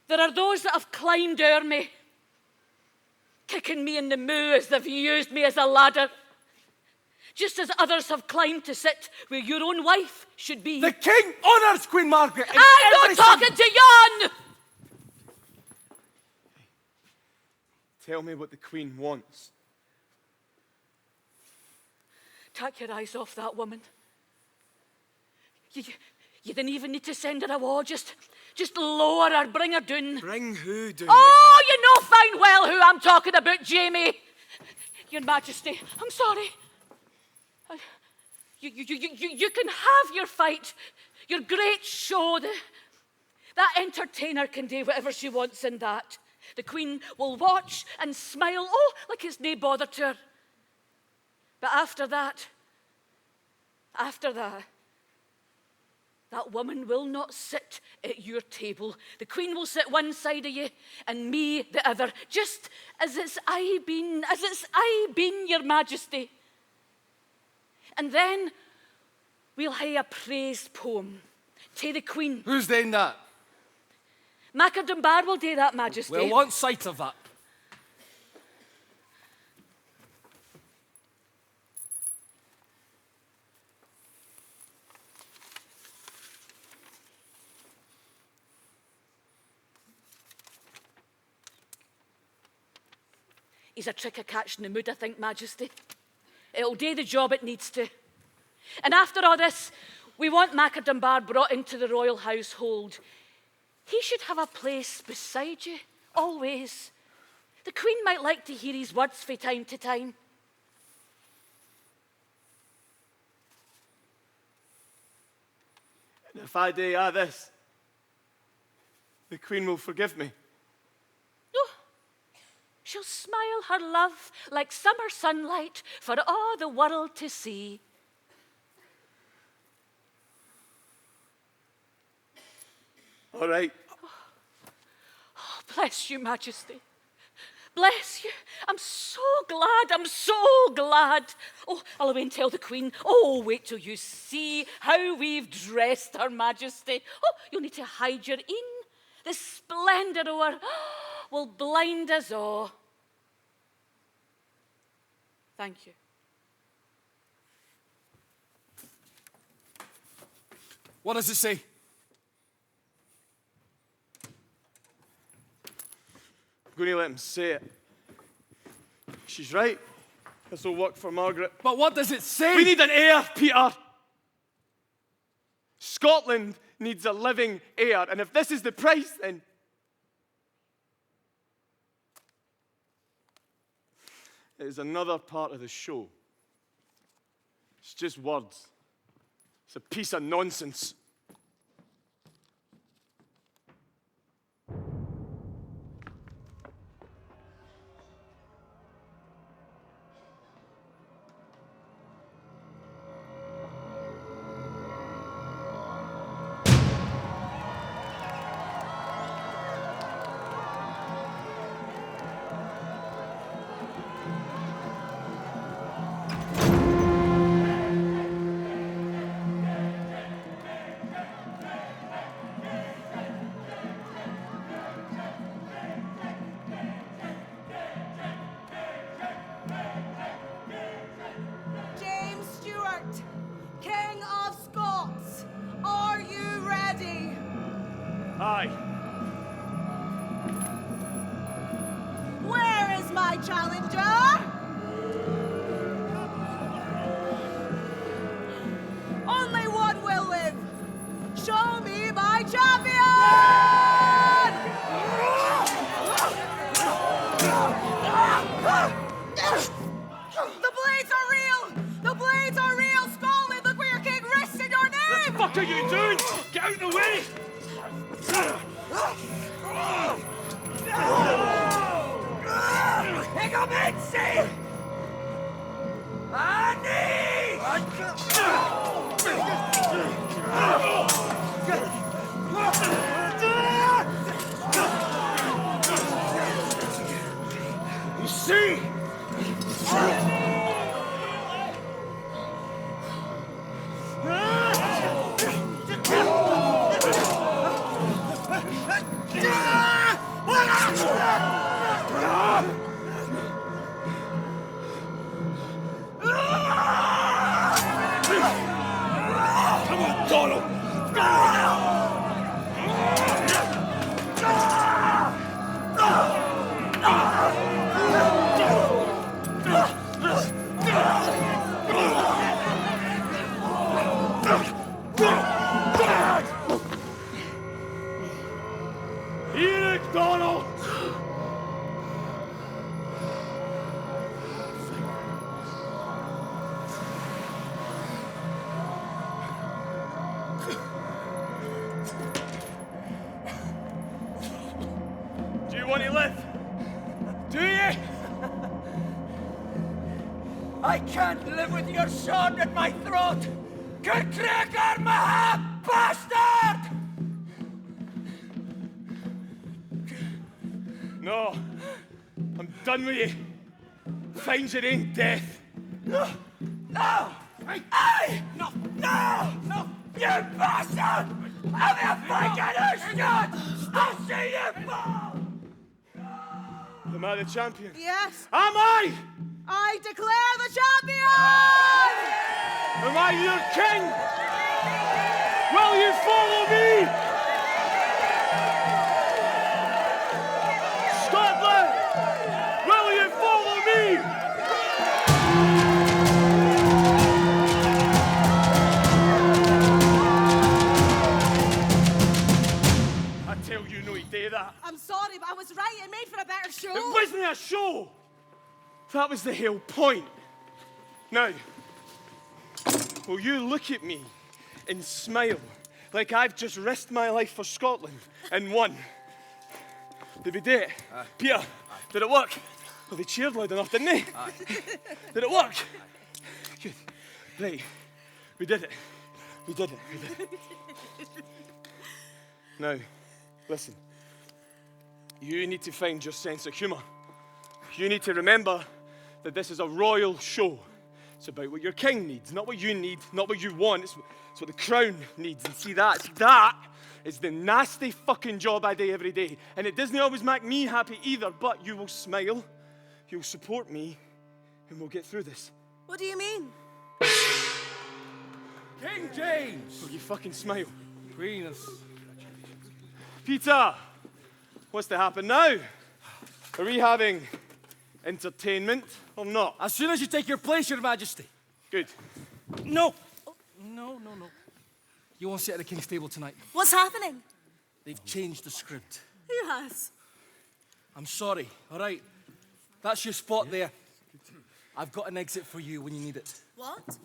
there are those that have climbed o'er me, kicking me in the moo as they've used me as a ladder, just as others have climbed to sit where your own wife should be. The king honours Queen Margaret. in I'm not every talking to Jan! Tell me what the Queen wants. Take your eyes off that woman. You didn't even need to send her a war. Just lower her, bring her down. Bring who down? Oh, you know fine well who I'm talking about, Jamie. Your Majesty, I'm sorry. You can have your fight, your great show. That entertainer can do whatever she wants in that. The Queen will watch and smile, like it's no bother to her. But after that, that woman will not sit at your table. The Queen will sit one side of you and me the other, just as it's I been, Your Majesty. And then we'll hae a praise poem to the Queen. Who's doing that? Mac of Dunbar will do that, Majesty. We'll want sight of that. He's a trick of catching the mood, I think, Majesty. It'll do the job it needs to. And after all this, we want Mac of Dunbar brought into the royal household. He should have a place beside you, always. The Queen might like to hear his words from time to time. And if I do this, the Queen will forgive me. Oh, she'll smile her love like summer sunlight for all the world to see. All right. Oh, bless you, Majesty. Bless you. I'm so glad. Oh, I'll away and tell the Queen. Oh, wait till you see how we've dressed Her Majesty. Oh, you'll need to hide your een. The splendour of her will blind us all. Thank you. What does it say? I'm going to let him say it. She's right. This will work for Margaret. But what does it say? We need an heir, Peter. Scotland needs a living heir, and if this is the price, then it is another part of the show. It's just words. It's a piece of nonsense. James Stewart, King of Scots, are you ready? Aye. Where is my challenger? Only one will live. Show me my champion! The blades are real! The blades are real! Scotland, look where your king rests in your name! What are you doing? Get out of the way! Egomezzi! You see? Ah! Donald! Do you want to live? Do you? I can't live with your sword at my throat! Gregor Mahab, bastard! No. I'm done with you. Find your own death. No! No! No! No! You bastard! I'm a fucking shot! I'll see you fall! Am I the champion? Yes, Am I? I declare the champion! Am I your king? Will you follow me? Scotland! Will you follow me? I tell you no, you do that. I'm sorry, but I was right. It made for a better show. It wasn't a show. That was the whole point. Now, will you look at me and smile like I've just risked my life for Scotland and won? Did we do it? Peter, did it work? Well, they cheered loud enough, didn't they? Did it work? Good. Right. We did it. We did it. We did it. Now, listen. You need to find your sense of humour. You need to remember that this is a royal show. It's about what your king needs, not what you need, not what you want. It's what the crown needs. And see that is the nasty fucking job I do every day. And it doesn't always make me happy either, but you will smile, you'll support me, and we'll get through this. What do you mean? King James! Will you fucking smile? Queen's. Peter, what's to happen now? Are we having entertainment or not? As soon as you take your place, Your Majesty. Good. No. No. You won't sit at the king's table tonight. What's happening? They've changed the script. Who has? I'm sorry, all right? That's your spot there. I've got an exit for you when you need it. What?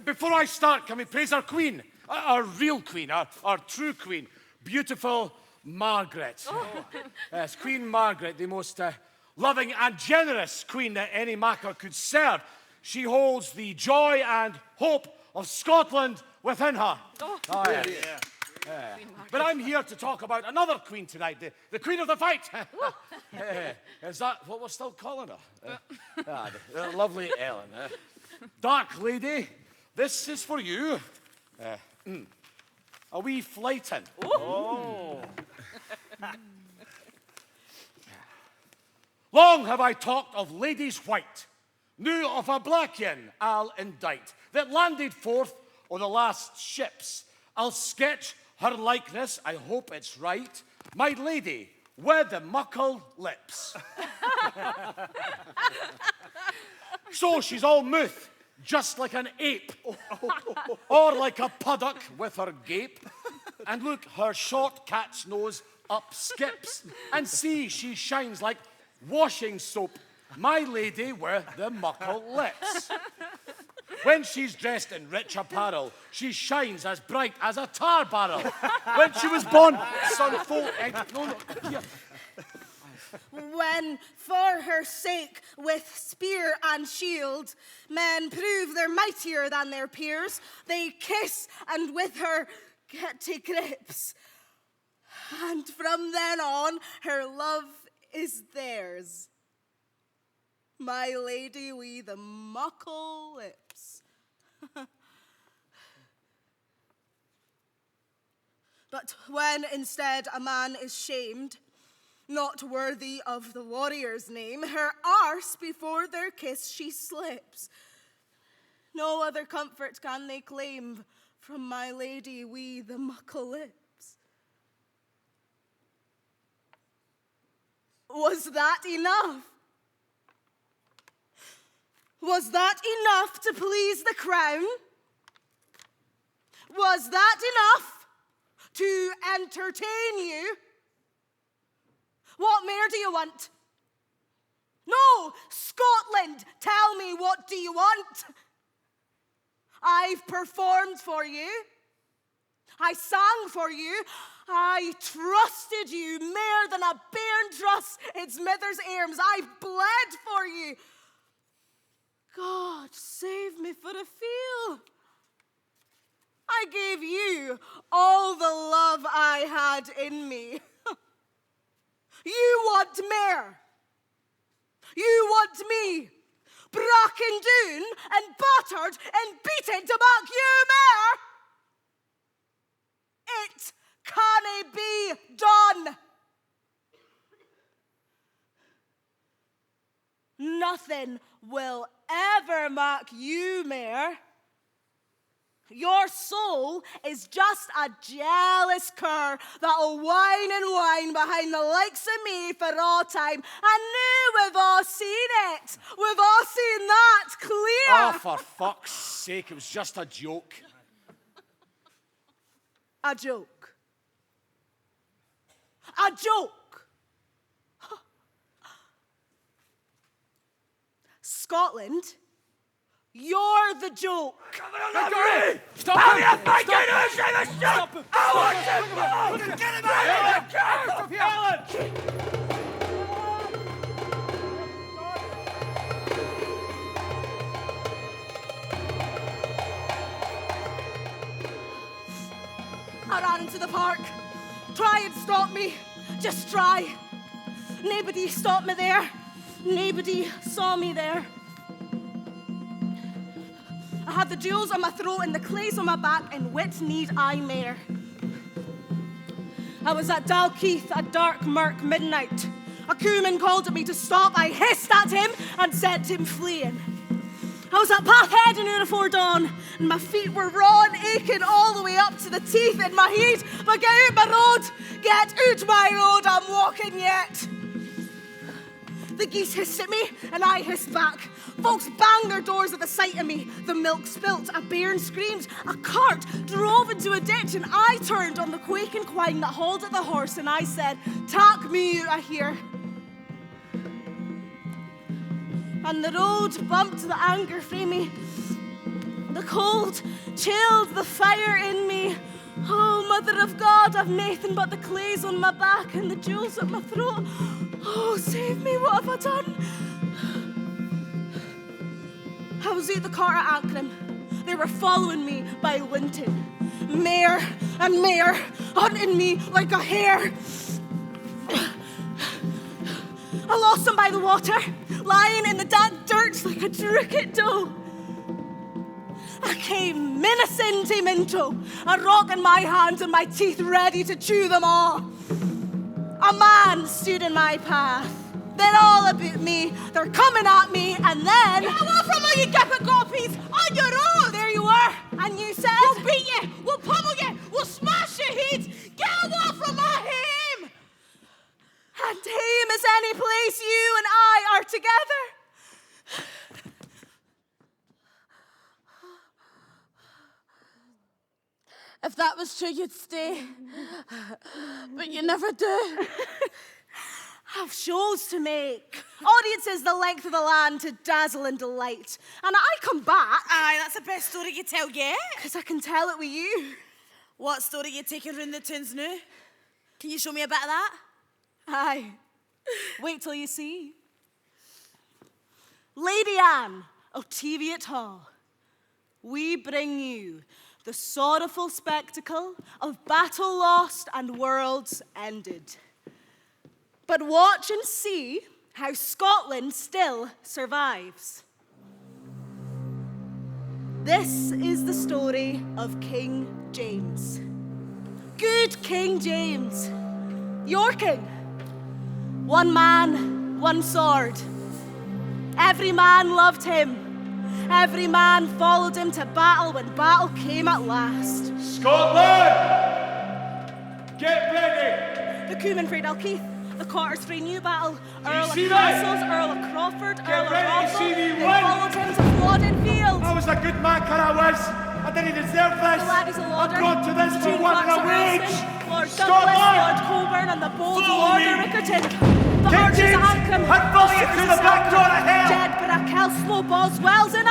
Before I start, can we praise our queen? Our real queen, our true queen. Beautiful Margaret. Yes, Queen Margaret, the most loving and generous queen that any Macker could serve. She holds the joy and hope of Scotland within her. But I'm here to talk about another queen tonight, the queen of the fight. Is that what we're still calling her? The lovely Ellen. Dark lady, this is for you. A wee flyton. Long have I talked of ladies white, knew of a black yin I'll indict, that landed forth o' the last ships. I'll sketch her likeness, I hope it's right, my lady with the muckle lips. So she's all mouth, just like an ape, or like a puddock with her gape. And look, her short cat's nose up skips, and see, she shines like washing soap, my lady with the muckle lips. When she's dressed in rich apparel, she shines as bright as a tar barrel. When she was born, son full egg. No, here. When for her sake, with spear and shield, men prove they're mightier than their peers, they kiss and with her get to grips. And from then on, her love is theirs. My lady wi' the muckle lips. But when instead a man is shamed, not worthy of the warrior's name, her arse before their kiss she slips. No other comfort can they claim from my lady wi' the muckle lips. Was that enough? Was that enough to please the crown? Was that enough to entertain you? mayor do you want? No, Scotland, tell me, what do you want? I've performed for you. I sang for you. I trusted you more than a bairn trusts its mother's arms. I bled for you. God, save me for a feel. I gave you all the love I had in me. You want more. You want me, broken down and battered and beaten to make you more. It can't be done. Nothing will ever make you mayor. Your soul is just a jealous cur that'll whine and whine behind the likes of me for all time. And now we've all seen it. We've all seen that clear. Oh, for fuck's sake, it was just a joke. A joke. A joke. Scotland, you're the joke. Stop him! Stop him! I ran into the park. Try and stop me. Just try. Nobody stopped me there. Nobody saw me there. I had the jewels on my throat and the clays on my back, and what need I mair? I was at Dalkeith at dark murk midnight. A cooman called at me to stop. I hissed at him and sent him fleeing. I was at Pathhead in hour afore dawn, and my feet were raw and aching all the way up to the teeth in my head. But get out my road! Get out my road! I'm walking yet! The geese hissed at me, and I hissed back. Folks banged their doors at the sight of me. The milk spilt, a bairn screamed, a cart drove into a ditch, and I turned on the quaking quine that hauled at the horse, and I said, "Tak me out of here." And the road bumped the anger frae me. The cold chilled the fire in me. Oh, Mother of God, I've nothing but the clays on my back and the jewels at my throat. Oh, save me, what have I done? I was at the cart at Ancram. They were following me by Winton. Mayor and mayor, hunting me like a hare. I lost him by the water, lying in the damp dirt like a drookit doe. I came menacing to Minto, a rock in my hand and my teeth ready to chew them all. A man stood in my path. They're all about me, they're coming at me, and then... Get away from all you gippet goppies! On your own! There you were, and you said... We'll beat you! We'll pummel you! We'll smash your heads! Get away from my home! And home is any place you and I are together. If that was true, you'd stay. But you never do. I've shows to make. Audiences the length of the land to dazzle and delight. And I come back. Aye, that's the best story you tell yet. Because I can tell it with you. What story you taking round the tunes now? Can you show me a bit of that? Aye. Wait till you see. Lady Anne of Teviot Hall, we bring you the sorrowful spectacle of battle lost and worlds ended. But watch and see how Scotland still survives. This is the story of King James. Good King James, your king. One man, one sword. Every man loved him. Every man followed him to battle when battle came at last. Scotland! Get ready! The Cooman frae Dalkeith, the Cotters frae Newbattle, Earl of see Castles, Earl of Crawford, Earl of ready to Rothwell, see me they win. followed him to Flodden Field. I was a good man, I was. I didn't deserve this. The laddies of Lauder, I've gone to this for June one Clark's and a of wage. Ranston, Lord Douglas, Scotland! Lord Coburn, and the bold Follow Lord me. of Rickerton. the King archers James, of Ankram. I'd follow you through the back door of hell. Jed Barakel, Slow Boswell's in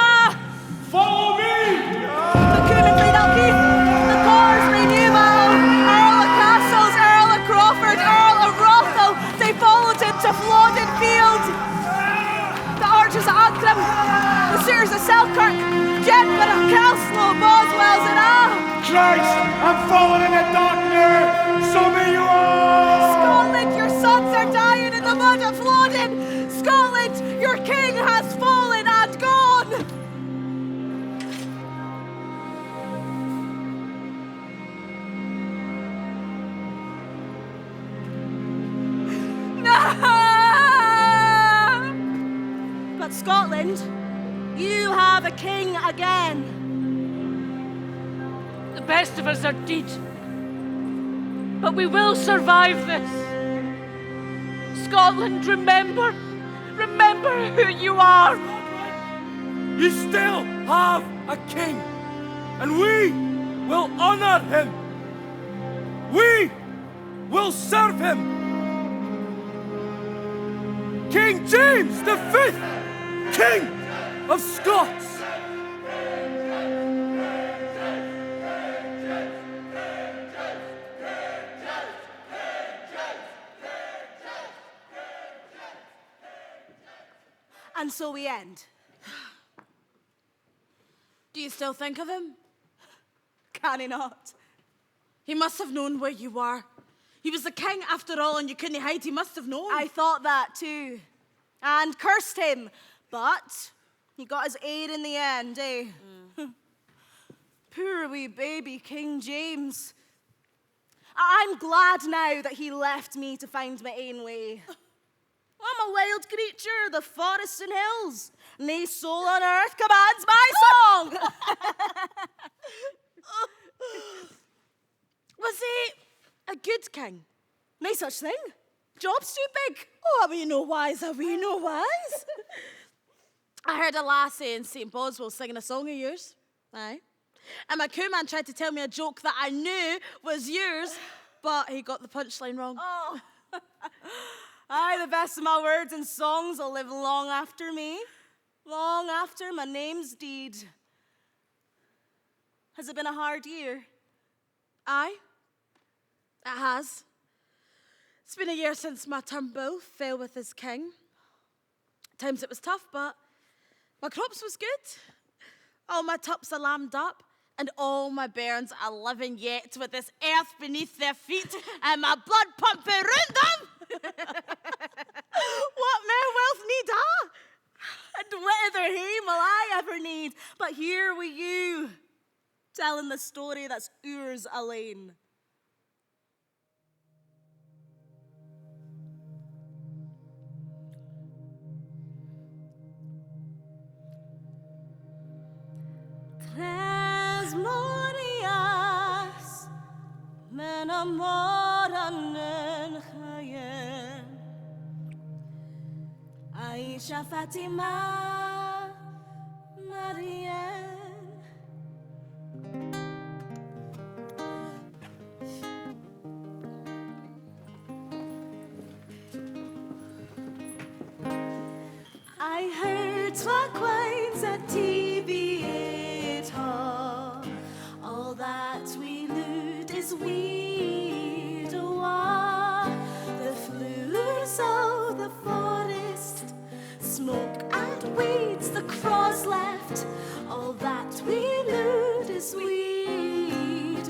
Follow me! the Coonan Glen Dalkeith, the Carsway Newman, Earl of Castles, Earl of Crawford, Earl of Rothel. They followed him to Flodden Field. The archers of Ankram, the suitors of Selkirk, Jed Barakel, Slow Boswell's in Christ, I'm falling in the dark now. So may you all. Scotland, your sons are dying in the mud of Flodden. Scotland, your king has fallen and gone. But Scotland, you have a king again. The best of us are dead. But we will survive this. Scotland, remember. Remember who you are. You still have a king, and we will honor him. We will serve him. King James V, King of Scots. And so we end. Do you still think of him? Can he not? He must have known where you were. He was the king after all, and you couldn't hide. He must have known. I thought that too. And cursed him. But he got his aid in the end, eh? Poor wee baby King James. I'm glad now that he left me to find my own way. I'm a wild creature, the forests and hills. Nae soul on earth commands my song. Was he a good king? Nae such thing. Job's too big. Oh, are we no wise? Are we no wise? I heard a lassie in St. Boswell singing a song of yours. Aye. And my cooman tried to tell me a joke that I knew was yours, but he got the punchline wrong. Oh. Aye, the best of my words and songs will live long after me. Long after my name's deed. Has it been a hard year? Aye, it has. It's been a year since my Turnbull fell with his king. At times it was tough, but my crops was good. All my tups are lambed up, and all my bairns are living yet with this earth beneath their feet and my blood pumping round them. What more wealth need I? And what other hame will I ever need? But here with you, telling the story that's ours alone. Tres Morias, men amoran en Chayem. Aisha Fatima, Marianne. I heard Twaquains at TV all that we lewd is weed the fleurs of the forest, smoke and weeds the cross left, all that we lewd is weed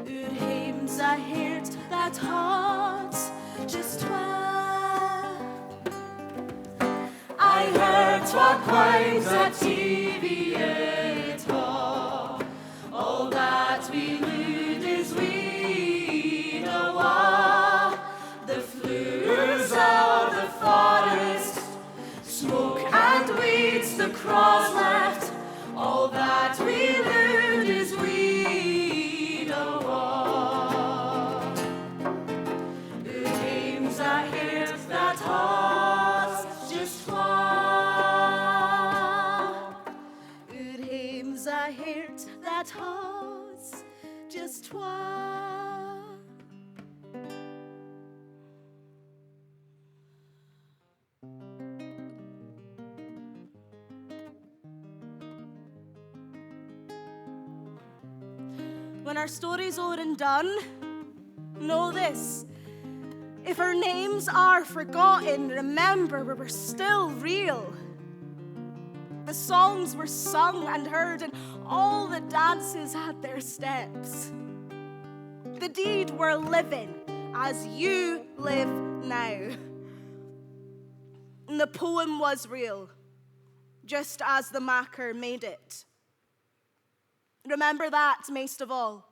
Ur hymns I heard that hearts just I heard Twaquains at TV all that we lewd is weed the fleurs of the forest, smoke and weeds the cross left, all that we lewd is weed Ur hymns I heard that hearts just when our story's o'er and done, know this. If our names are forgotten, remember we were still real. The songs were sung and heard, and all the dances had their steps. The deed we're living as you live now. And the poem was real, just as the macker made it. Remember that most of all.